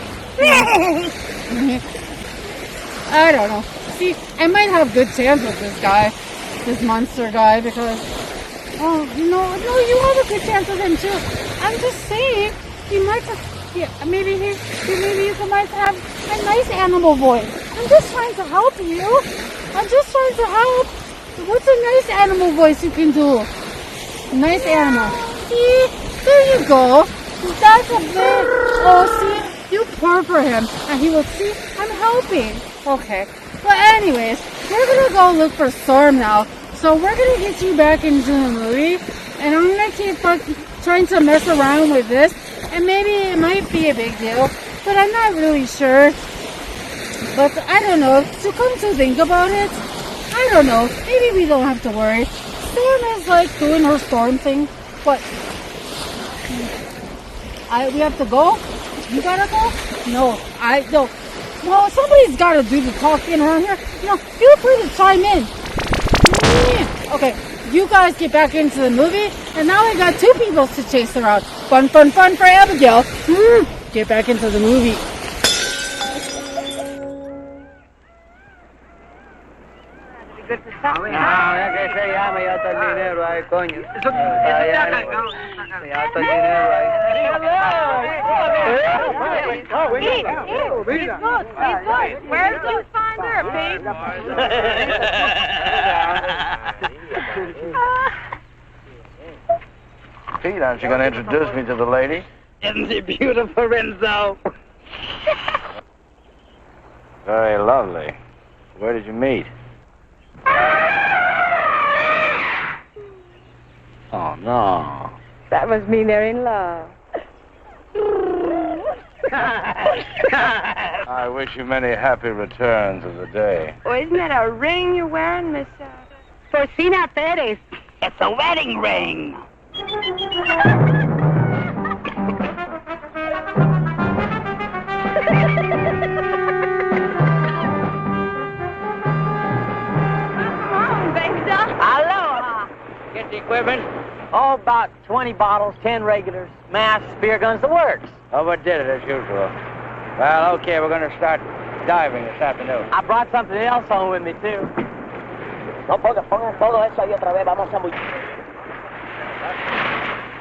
I don't know. See, I might have good chance with this guy, this monster guy, because no, you have a good chance with him too. I'm just saying, he might have, maybe you might have a nice animal voice. I'm just trying to help you. I'm just trying to help. What's a nice animal voice you can do? Nice animal. See, there you go. That's a bit. Oh, see, you purr for him, and he will see I'm helping. Okay. But anyways, we're gonna go look for Storm now. So we're gonna get you back into the movie, and I'm gonna keep trying to mess around with this, and maybe it might be a big deal, but I'm not really sure. But I don't know. To come to think about it, I don't know. Maybe we don't have to worry. Storm is like doing her Storm thing, but we have to go. You gotta go? No, I don't. Well, somebody's got to do the talking around here. Feel free to chime in. Okay, you guys get back into the movie, and now we got two people to chase around. Fun, fun, fun for Abigail. Get back into the movie. Good for something. No, es que se llama, ya está el dinero ahí, coño. Ya está el dinero ahí. He's good. Where did you find her, Pete? Pete, aren't you going to introduce me to the lady? Isn't she beautiful, Renzo? Very lovely. Where did you meet? Oh, no. That must mean they're in love. I wish you many happy returns of the day. Oh, isn't that a ring you're wearing, Miss Porcina Perez? It's a wedding ring. Aloha. Get the equipment. Oh, about 20 bottles, 10 regulars, masks, beer guns, the works. Overdid it as usual. Well, okay, we're going to start diving this afternoon. I brought something else home with me, too. No, pongan todo eso ahí otra vez. Vamos a muy...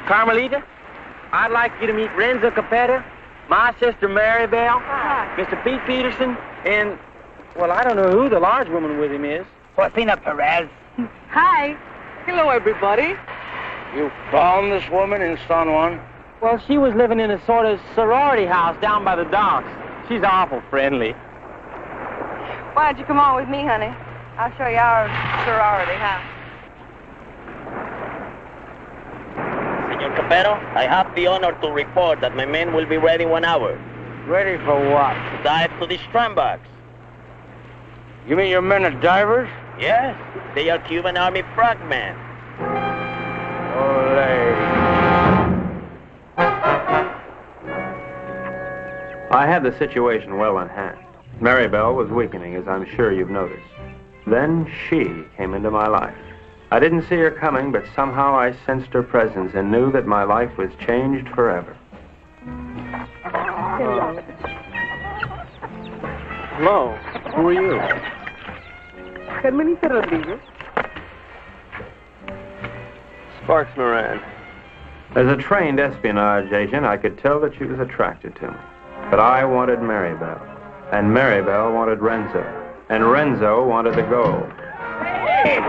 Carmelita, I'd like you to meet Renzo Capetta, my sister Maribel, Mr. Pete Peterson, and, well, I don't know who the large woman with him is. Porcina Perez. Hi. Hello, everybody. You found this woman in San Juan? Well, she was living in a sort of sorority house down by the docks. She's awful friendly. Why don't you come on with me, honey? I'll show you our sorority house. Senor Capero, I have the honor to report that my men will be ready 1 hour. Ready for what? Dive to the strandbox. You mean your men are divers? Yes, they are Cuban Army frogmen. I had the situation well in hand. Maribel was weakening, as I'm sure you've noticed. Then she came into my life. I didn't see her coming, but somehow I sensed her presence and knew that my life was changed forever. Hello. Who are you? Carmelita Rodriguez. Sparks Moran. As a trained espionage agent, I could tell that she was attracted to me. But I wanted Maribel, and Maribel wanted Renzo, and Renzo wanted the gold. Hey!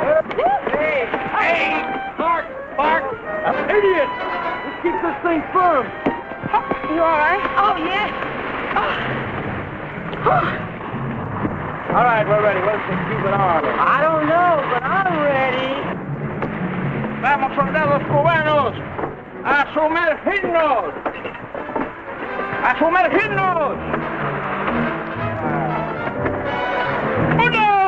Mark! Idiot! Let's keep this thing firm. You all right? Oh, yes. All right, ready. Where's the Cuban army? I don't know, but I'm ready. Vamos, soldados cubanos, a sumergirnos. ¡A sumergirnos! ¡Uno!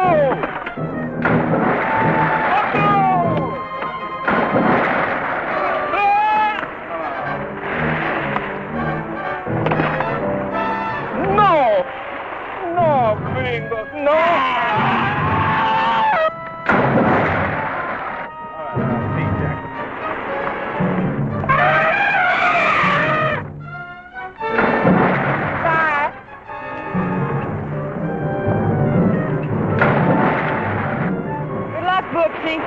Gringos, no! Good luck, Brooksy.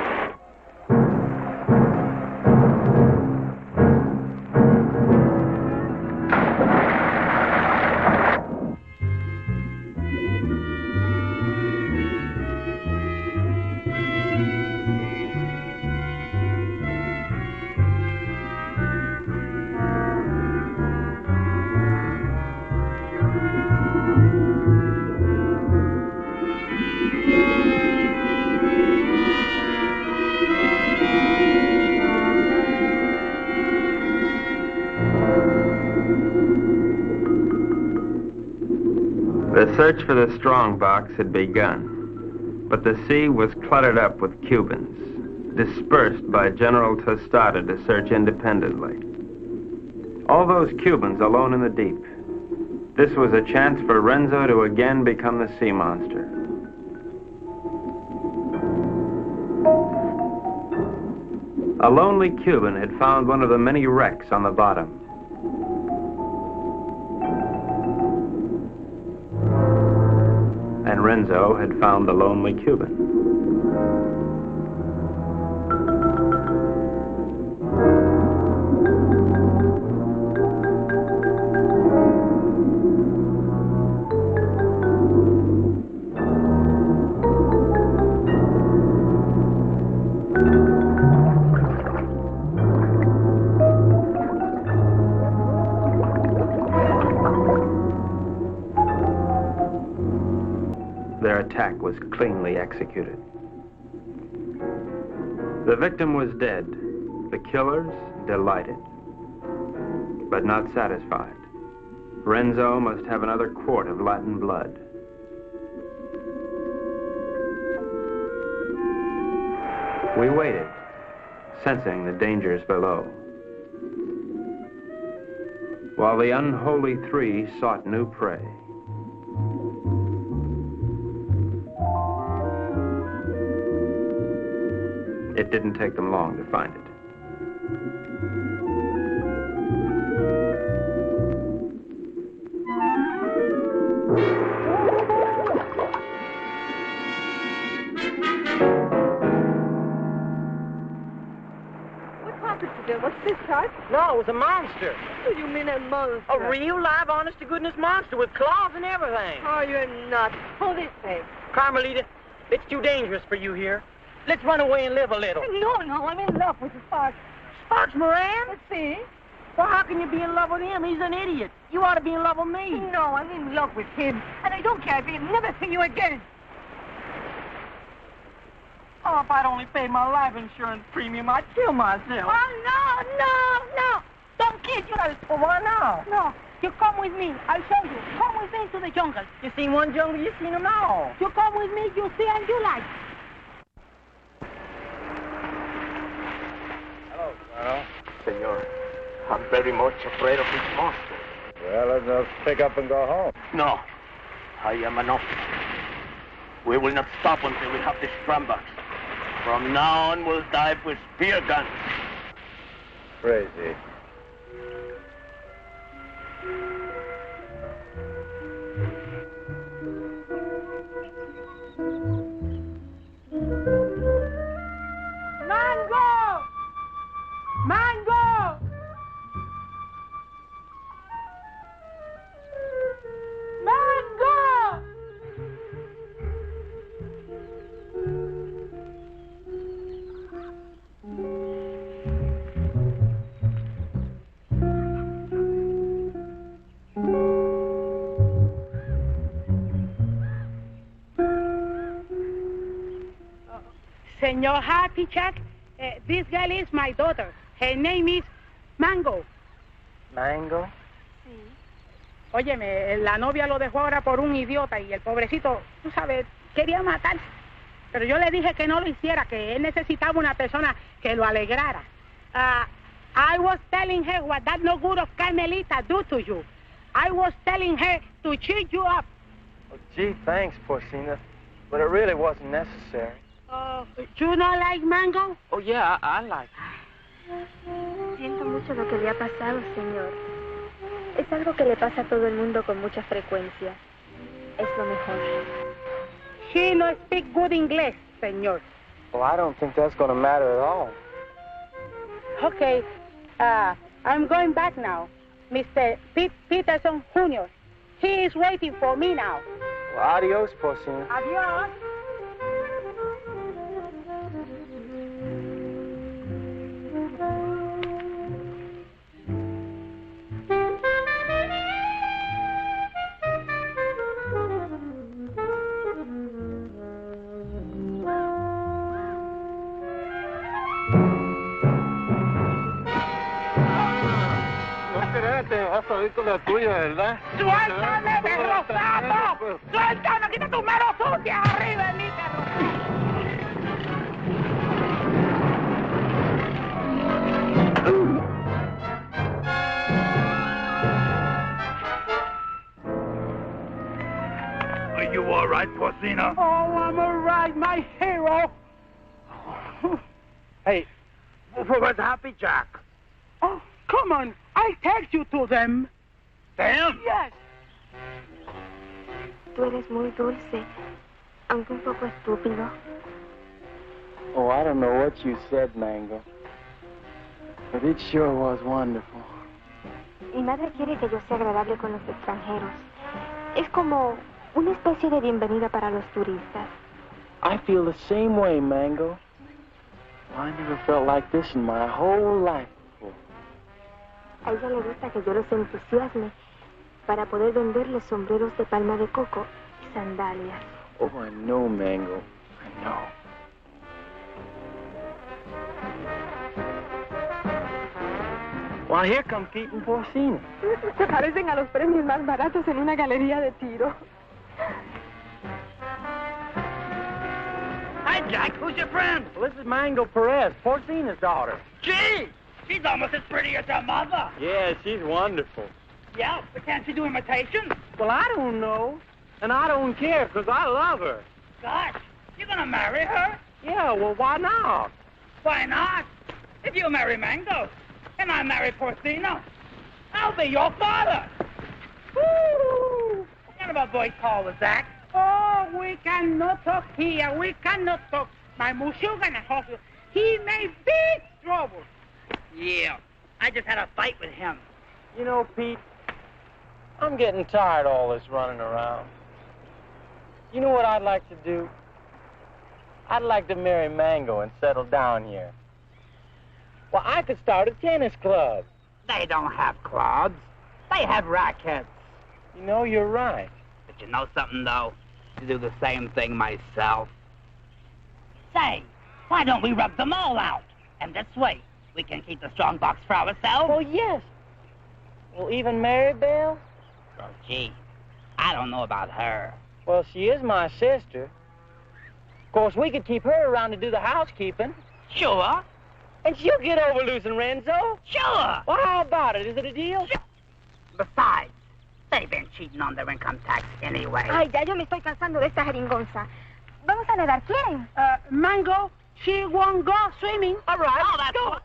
The search for the strongbox had begun, but the sea was cluttered up with Cubans, dispersed by General Tostada to search independently. All those Cubans alone in the deep. This was a chance for Renzo to again become the sea monster. A lonely Cuban had found one of the many wrecks on the bottom. And Renzo had found the lonely Cuban. Their attack was cleanly executed. The victim was dead, the killers delighted, but not satisfied. Renzo must have another quart of Latin blood. We waited, sensing the dangers below, while the unholy three sought new prey. It didn't take them long to find it. What happened to them? What's this, Tart? No, it was a monster. What do you mean a monster? A real, live, honest-to-goodness monster with claws and everything. Oh, you're nuts. Hold this way. Carmelita, it's too dangerous for you here. Let's run away and live a little. No, I'm in love with Sparks. Sparks Moran? Let's see. Well, how can you be in love with him? He's an idiot. You ought to be in love with me. No, I'm in love with him. And I don't care if he'll never see you again. Oh, if I'd only paid my life insurance premium, I'd kill myself. Oh, no. Don't kid you. Well, why not? No. You come with me. I'll show you. Come with me to the jungle. You seen one jungle, you seen them all. You come with me, you see and you like. Well, Senor, I'm very much afraid of this monster. well, let's pick up and go home. No, I am enough. We will not stop until we have this strongbox. From now on, we'll dive with spear guns. Crazy. Mango! Mango! Senor Happy Jack, this girl is my daughter. Her name is Mango. Mango? Óyeme, la novia lo dejó ahora por un idiota y el pobrecito, tú sabes, quería matar. Pero yo le dije que no lo hiciera, que él necesitaba una persona que lo alegrara. I was telling her what that no good of Carmelita do to you. I was telling her to cheer you up. Oh, gee, thanks, Porcina. But it really wasn't necessary. You not like Mango? Oh, yeah, I like Siento mucho lo que le ha pasado, señor. Es algo que le pasa a todo el mundo con mucha frecuencia. Es lo mejor. She no speak good English, señor. Well, I don't think that's going to matter at all. Okay, I'm going back now. Mr. Pete Peterson Jr. He is waiting for me now. Well, adios, Porcina. Adios. Vas a ir con la tuya, ¿verdad? ¡Suéltame, perro sapo! ¡Suéltame! ¡Quita tu mano sucia arriba de mí, perro! Are you all right, Porcina? Oh, I'm all right, my hero. Hey, where's Happy Jack? Oh, come on. I'll take you to them. Them? Yes. Tú eres muy dulce, aunque un poco estúpido. Oh, I don't know what you said, Mango. But it sure was wonderful. Mi madre quiere que yo sea agradable con los extranjeros. Es como una especie de bienvenida para los turistas. I feel the same way, Mango. I never felt like this in my whole life. A ella le gusta que yo los entusiasme para poder venderles sombreros de palma de coco y sandalias. Oh, I know, Mango. I know. Well, here come Pete and Porcina. Se parecen a los premios más baratos en una galería de tiro. Hi, Jack. Who's your friend? Well, this is Mango Perez, Porcina's daughter. Gee, she's almost as pretty as her mother. Yeah, she's wonderful. Yeah, but can't she do imitations? Well, I don't know. And I don't care, because I love her. Gosh, you're gonna marry her? Yeah, well, why not? Why not? If you marry Mango, and I marry Porcina, I'll be your father. Woo! What kind of a boy call was that? Oh, we cannot talk here. We cannot talk. My Mushuga in the hospital. He made big trouble. Yeah, I just had a fight with him. You know, Pete, I'm getting tired of all this running around. You know what I'd like to do? I'd like to marry Mango and settle down here. Well, I could start a tennis club. They don't have clubs. They have rackets. You know, you're right. But you know something, though? To do the same thing myself. Say, why don't we rub them all out? And this way, we can keep the strong box for ourselves. Oh, yes. Well, even Maribel? Oh, gee, I don't know about her. Well, she is my sister. Of course, we could keep her around to do the housekeeping. Sure. And she'll get over losing Renzo. Sure. Well, how about it? Is it a deal? Sure. Besides, they've been cheating on their income tax anyway. Ay, ya yo me estoy cansando de esta jeringonza. Vamos a nadar, ¿quieren? Mango, she won't go swimming. All right. Oh, that's go.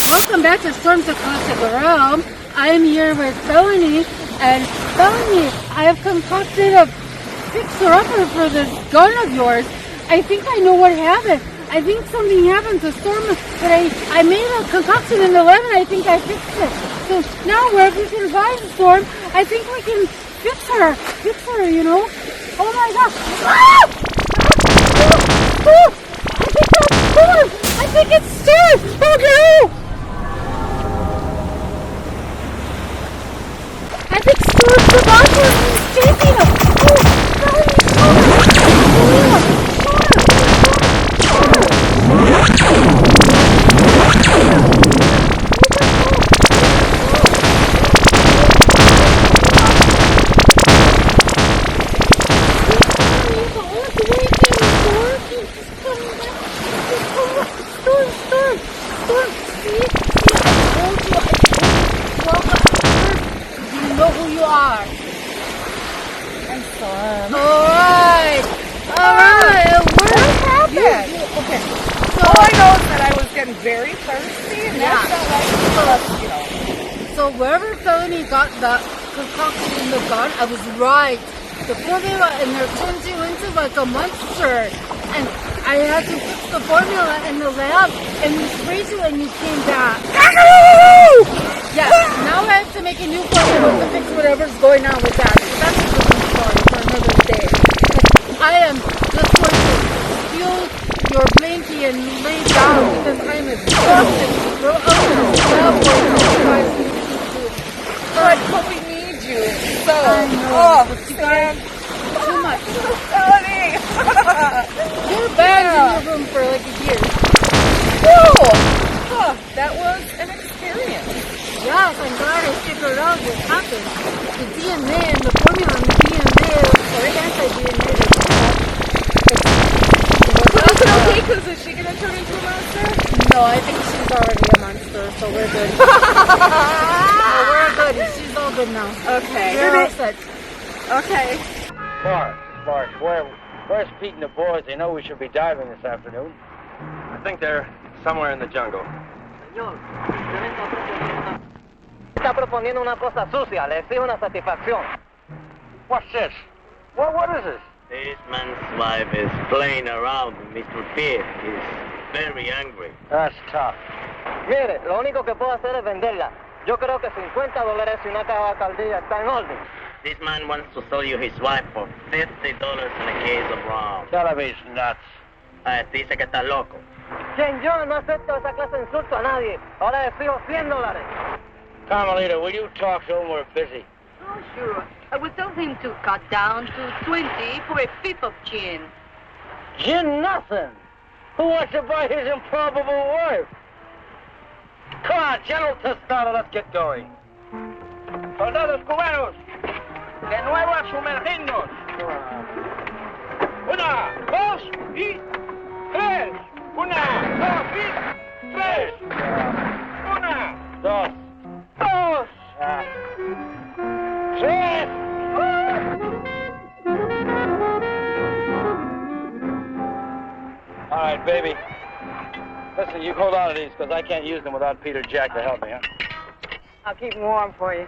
Welcome back to Storms Across the Realm. I am here with Felony, and Felony, I have concocted a fixer-upper for this gun of yours. I think I know what happened. I think something happened to Storm, but I made a concoction in the lab, and I think I fixed it. So now wherever you can find Storm, I think we can fix her, you know? Oh my gosh. Ah! Oh! I think that's Storm! I think it's Storm! Oh no! I think Storm's the doctor and he's chasing us! Oh, no, he's Storm! are. I'm sorry. Alright. What happened? Okay. So, all I know is that I was getting very thirsty, and that's not like, you know. So wherever Felony got that concoction in the gun, I was right. The formula in there turns you into like a monster. And I had to fix the formula in the lab, and you sprayed you and you came back. Yeah, now I have to make a new formula to fix whatever's going on with that. So that's a different story for another day. I am just going to steal your blankie and lay down because I'm exhausted. We're up in the lab right now, you guys need to do. But we need you. So, I know, but you Sam. guys, too much. Felony. You're banned in your room for like a year. Cool. Huh, that was an experience. Yes, I'm glad I figured out what happened. The DNA and the formula and the DNA, or anti-DNA, But is it okay, because is she going to turn into a monster? No, I think she's already a monster, so we're good. No, we're good. She's all good now. Okay. You're all set. Okay. Mark, where's Pete and the boys? They know we should be diving this afternoon. I think they're somewhere in the jungle. Señor, está proponiendo una cosa sucia. Le exijo una satisfacción. What's this? What is this? This man's wife is playing around with Mr. Pierre. He's very angry. That's tough. Mire, lo único que puedo hacer es venderla. Yo creo que $50 y una caja de caldilla está en orden. This man wants to sell you his wife for $50 and a case of rum. Tell him he's nuts. Dice que está loco. Quien yo no acepto esa clase de insulto a nadie. Ahora le exijo $100. Carmelita, will you talk to him? We're busy. Oh, sure. I will tell him to cut down to 20 for a fifth of gin. Gin nothing. Who wants to buy his improbable wife? Come on, General Tostado, let's get going. Soldados cubanos, de nuevo a sumergirnos. 1, 2 y 3. 1, 2 y 3. 1, 2, 2, 3. All right, baby. Listen, you hold on to these because I can't use them without Peter Jack to help me, huh? I'll keep them warm for you.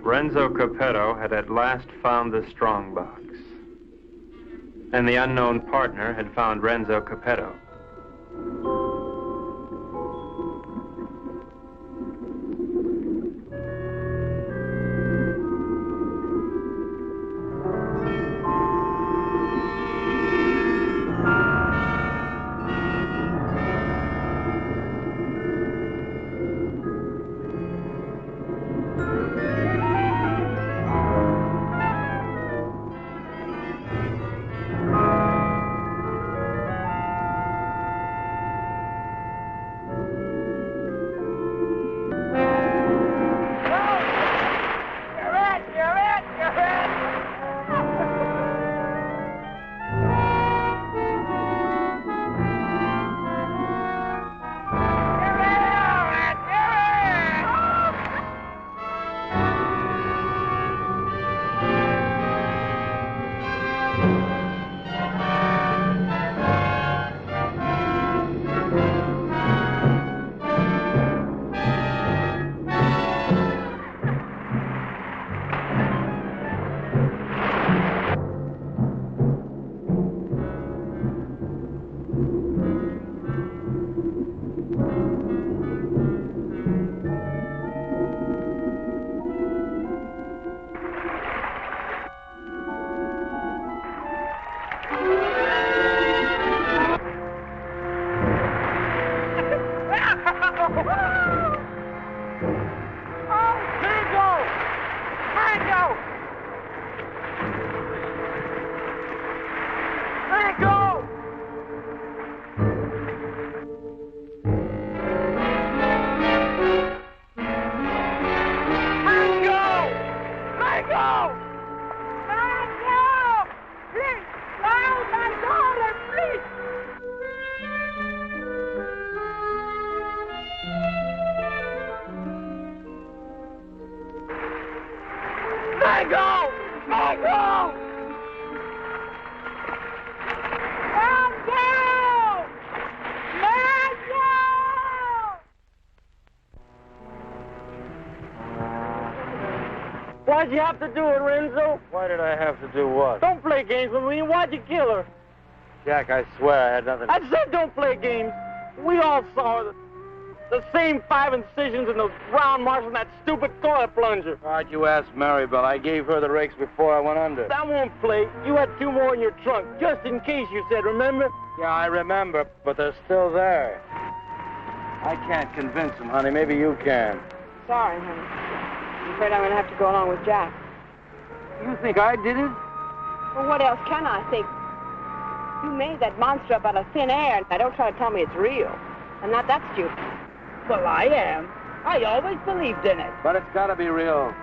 Renzo Capetto had at last found the strongbox. And the unknown partner had found Renzo Capetto. Why'd you have to do it, Renzo? Why did I have to do what? Don't play games with me. Why'd you kill her? Jack, I swear I had nothing. I said don't play games. We all saw the same 5 incisions in those round marks on that stupid toilet plunger. Why'd you ask Maribel? I gave her the rakes before I went under. That won't play. You had 2 more in your trunk, just in case, you said, remember? Yeah, I remember, but they're still there. I can't convince them, honey. Maybe you can. Sorry, honey. I'm afraid I'm going to have to go along with Jack. You think I did it? Well, what else can I think? You made that monster up out of thin air. Now, don't try to tell me it's real. I'm not that stupid. Well, I am. I always believed in it. But it's got to be real.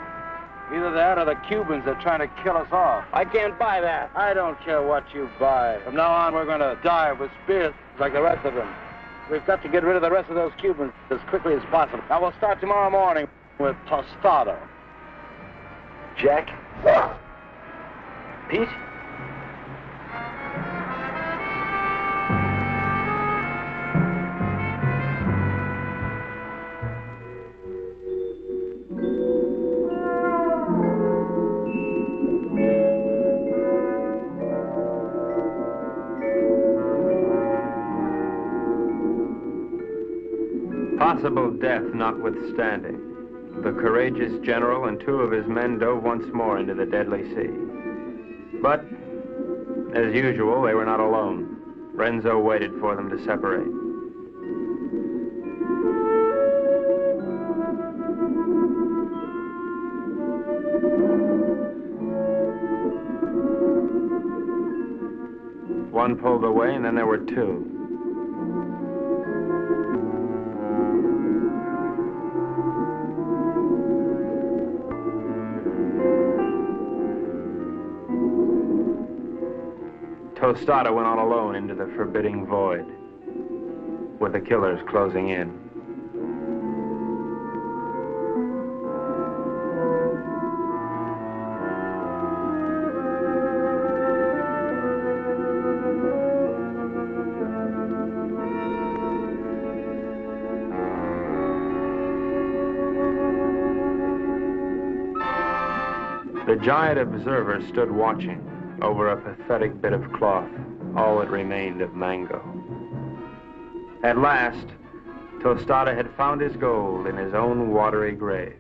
Either that or the Cubans are trying to kill us off. I can't buy that. I don't care what you buy. From now on, we're going to die with spears like the rest of them. We've got to get rid of the rest of those Cubans as quickly as possible. Now, we'll start tomorrow morning with Tostado. Jack? Pete? Possible death notwithstanding, the courageous general and 2 of his men dove once more into the deadly sea. But, as usual, they were not alone. Renzo waited for them to separate. One pulled away, and then there were 2. Tostado went on alone into the forbidding void, with the killers closing in. The giant observer stood watching over a pathetic bit of cloth, all that remained of Mango. At last, Tostado had found his gold in his own watery grave.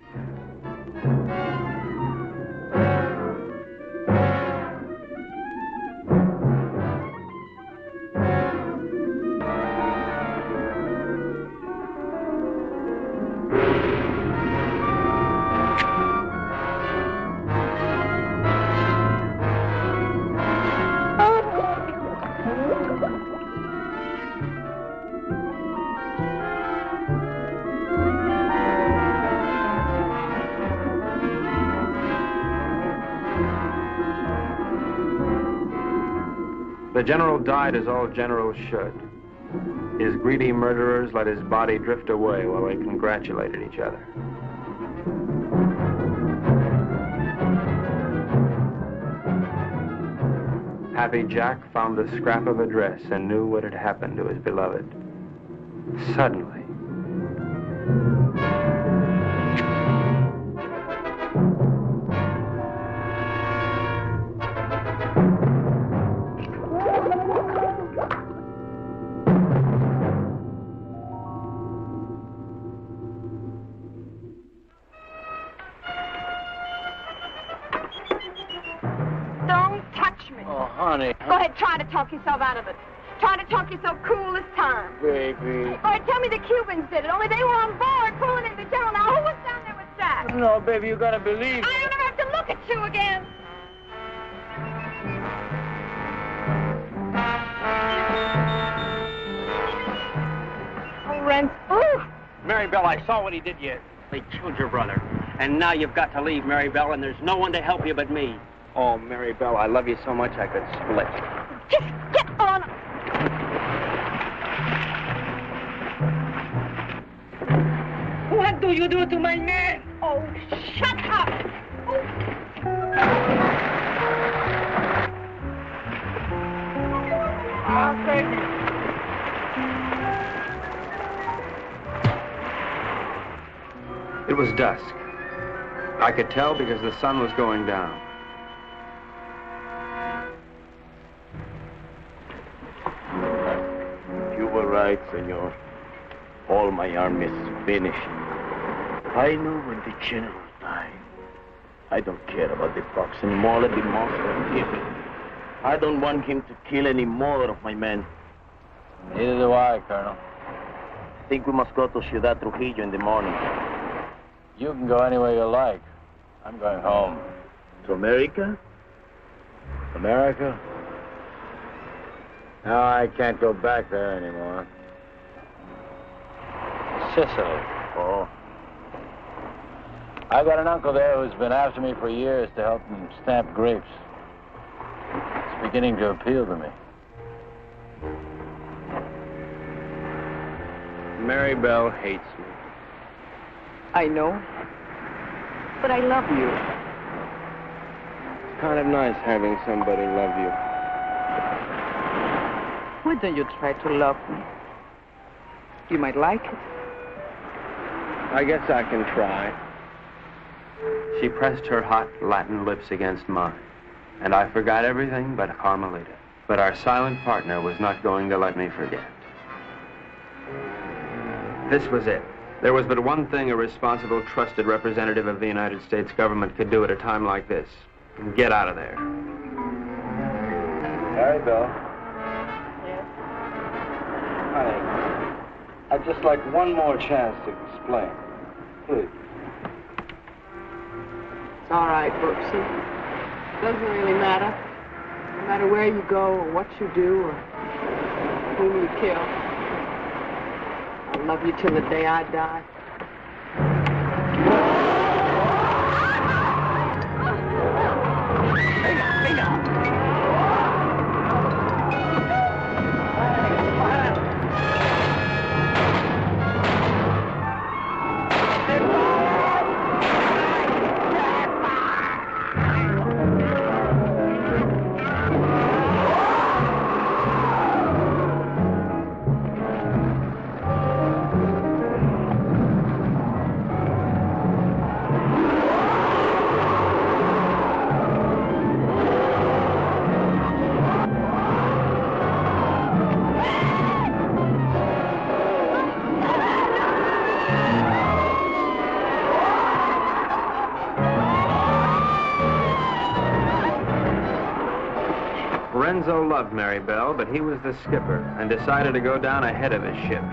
The general died as all generals should. His greedy murderers let his body drift away while they congratulated each other. Happy Jack found the scrap of a dress and knew what had happened to his beloved. Suddenly, Don't touch me. Oh, honey. Go ahead, try to talk yourself out of it. trying to talk you so cool this time? Baby. All right, tell me the Cubans did it, only they were on board pulling in the channel. Now, who was down there with Jack? No, baby, you gotta believe. I don't ever have to look at you again. Oh, Rent. Ooh. Mary Bell, I saw what he did to you. They killed your brother. And now you've got to leave, Mary Bell, and there's no one to help you but me. Oh, Mary Bell, I love you so much I could split. Just get on. What do you do to my man? Oh, shut up. I'll take it. It was dusk. I could tell because the sun was going down. You were right, senor. All my army is finished. I know when the general died. I don't care about the fox anymore. Let the monster kill him. I don't want him to kill any more of my men. Neither do I, Colonel. I think we must go to Ciudad Trujillo in the morning. You can go anywhere you like. I'm going home. To America? America? No, I can't go back there anymore. Sicily. Oh. I got an uncle there who's been after me for years to help him stamp grapes. It's beginning to appeal to me. Mary Bell hates me. I know. But I love you. It's kind of nice having somebody love you. Why don't you try to love me? You might like it. I guess I can try. She pressed her hot Latin lips against mine, and I forgot everything but Carmelita. But our silent partner was not going to let me forget. This was it. There was but one thing a responsible, trusted representative of the United States government could do at a time like this. Get out of there. Mary Bell. Yes? Honey, I'd just like one more chance to explain. Please. It's all right, Brooksy. Doesn't really matter. No matter where you go or what you do or whom you kill. I'll love you till the day I die. Renzo loved Mary Bell, but he was the skipper and decided to go down ahead of his ship.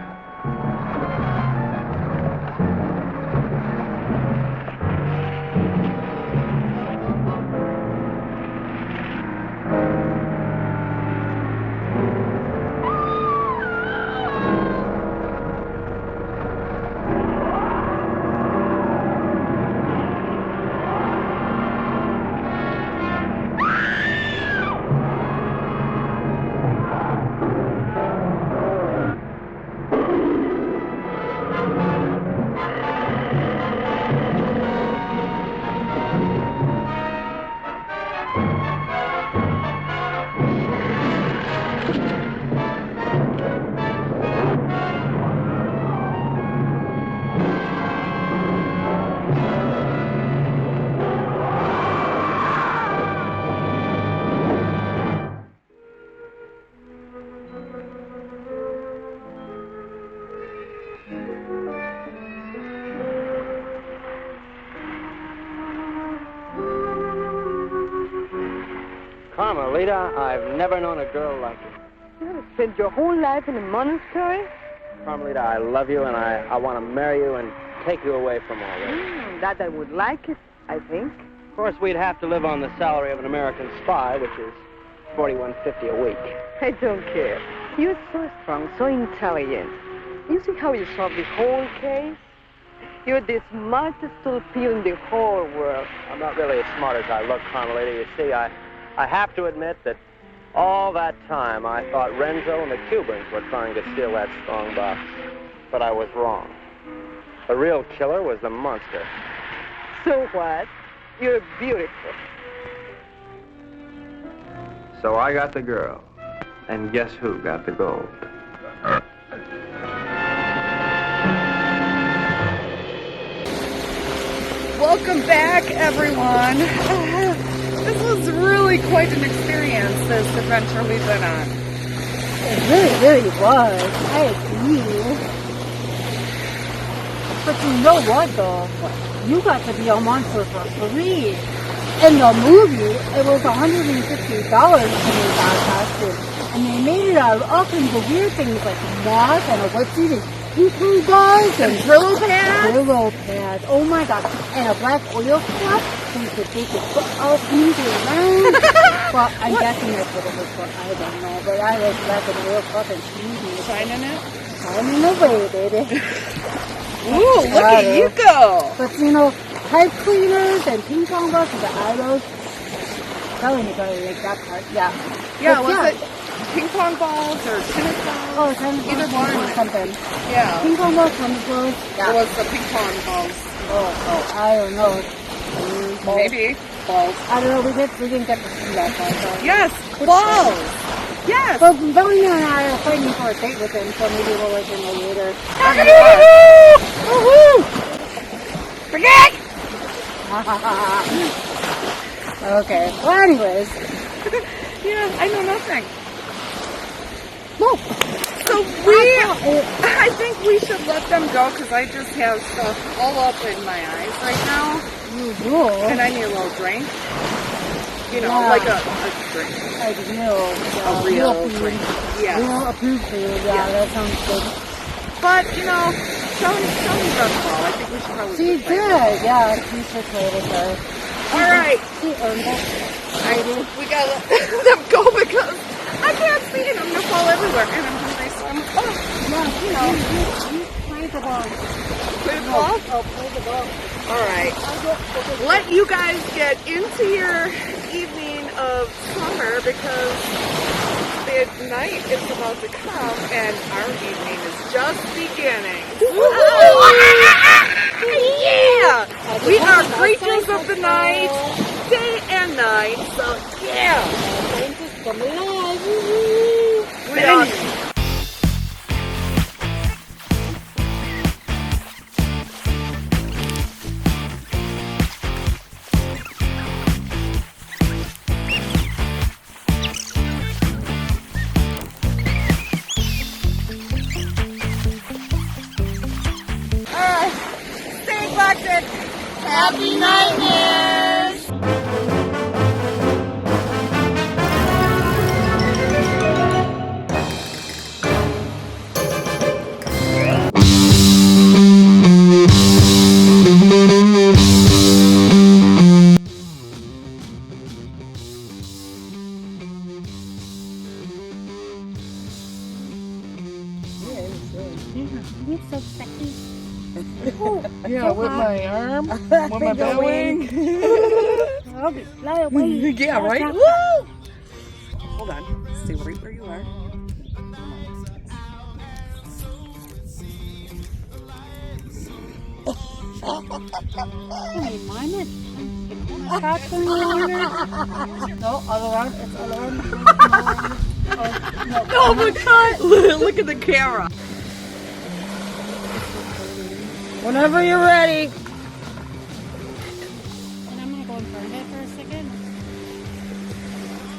Carmelita, I've never known a girl like you. You're the spend your whole life in a monastery? Carmelita, I love you, and I want to marry you and take you away from all this. That I would like it, I think. Of course, we'd have to live on the salary of an American spy, which is $41.50 a week. I don't care. You're so strong, so intelligent. You see how you solve the whole case? You're the smartest little pea in the whole world. I'm not really as smart as I look, Carmelita. You see, I have to admit that all that time I thought Renzo and the Cubans were trying to steal that strong box. But I was wrong. The real killer was the monster. So what? You're beautiful. So I got the girl. And guess who got the gold? Welcome back, everyone. This was really quite an experience, this adventure we've been on. It really, really was. I agree. But you know what, though? You got to be a monster for free. In the movie, it was $150 to make that costume. And they made it out of all kinds of weird things like moss and what's even poo-poo balls and Brillo pads. Brillo pads. Oh my god. And a black oil cup so you could take it all sneaky around. Well, I'm guessing that's what it was for. I don't know. But I like black and oil cup and sneaky. Shining it? Shining away, baby. Ooh, look at you go. But you know, pipe cleaners and ping pong balls and the idols. Telling you gotta like that part. Yeah. Yeah, was it ping pong balls or tennis balls? Oh, tennis balls. Either one or something. Yeah. Ping pong balls, tennis balls. Yeah. Or was the ping pong balls? Oh, I don't know. Maybe. Balls. I don't know, we didn't get to see that part. So. Yes, balls. Yes. But Bonnie and I are fighting for a date with him, so maybe we'll let him know later. Woohoo! Forget! Okay. Well, anyways. Yeah, I know nothing. No. So I think we should let them go because I just have stuff all up in my eyes right now. You do. And I need a little drink. You know, Yeah. like a drink. Like A real drink. Yeah. Real approved food. Yeah, that sounds good. But, you know, Shelley does well. I think we should probably She did. Yeah, she should play with her. All right. She earned it. We gotta let them go because I can't see it. I'm gonna fall everywhere. And I'm hungry, so You play the ball. Play the ball? Oh, play the ball. All right. Let you guys get into your evening of summer because the night is about to come and our evening is just beginning. Yeah! We are creatures of the night, day and night, so yeah! We are. Stay collected. Happy nightmares. You're so sexy. Yeah, with my arm, with my bat wing. I'll be fly away. Yeah, right? Woo! Hold on. Stay right where you are. Hey, mine is. No, other arm. It's other arm. Oh my god! Look at the camera. Whenever you're ready. And I'm gonna go in front of it for a second.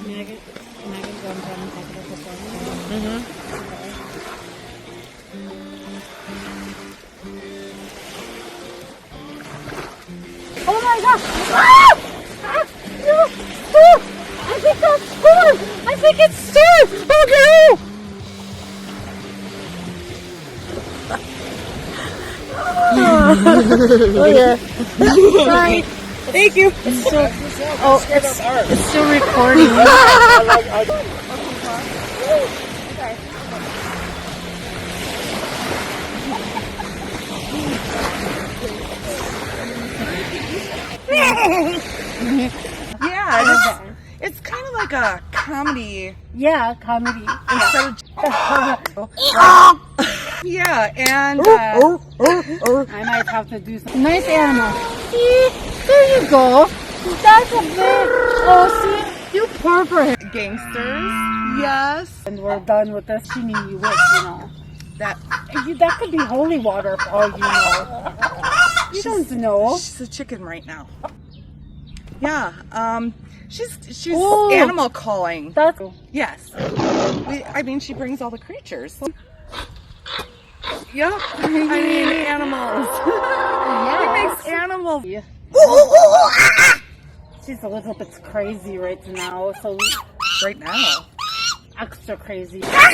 Can I go in front and take it up the phone? Oh my gosh! Ah! Ah! No! Oh! I think that's storm! I think it's storm! Oh no! Oh yeah. Sorry. Thank you. It's still. Oh, it's still recording. Yeah, it's kind of like a comedy. Yeah, comedy. Instead of yeah, and I might have to do something. Nice animal. See, there you go. That's a bit. Oh, see, you perfect. Gangsters. Yes. And we're done with this. She knew you would, you know. That could be holy water for all you know. You don't know. She's a chicken right now. Yeah. She's animal calling. That's yes. I mean, she brings all the creatures. Yep. I mean, animals. She makes animals. Yeah. She's a little bit crazy right now. So right now, extra crazy. I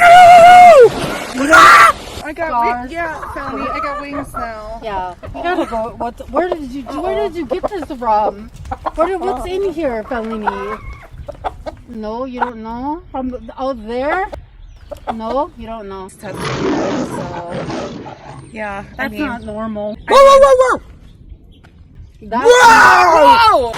got Felony. I got wings now. Yeah, you gotta go. Where did you get this from? What's in here, Felony? No, you don't know? From out there? No, you don't know. So, yeah, that's not normal. Whoa! That's whoa!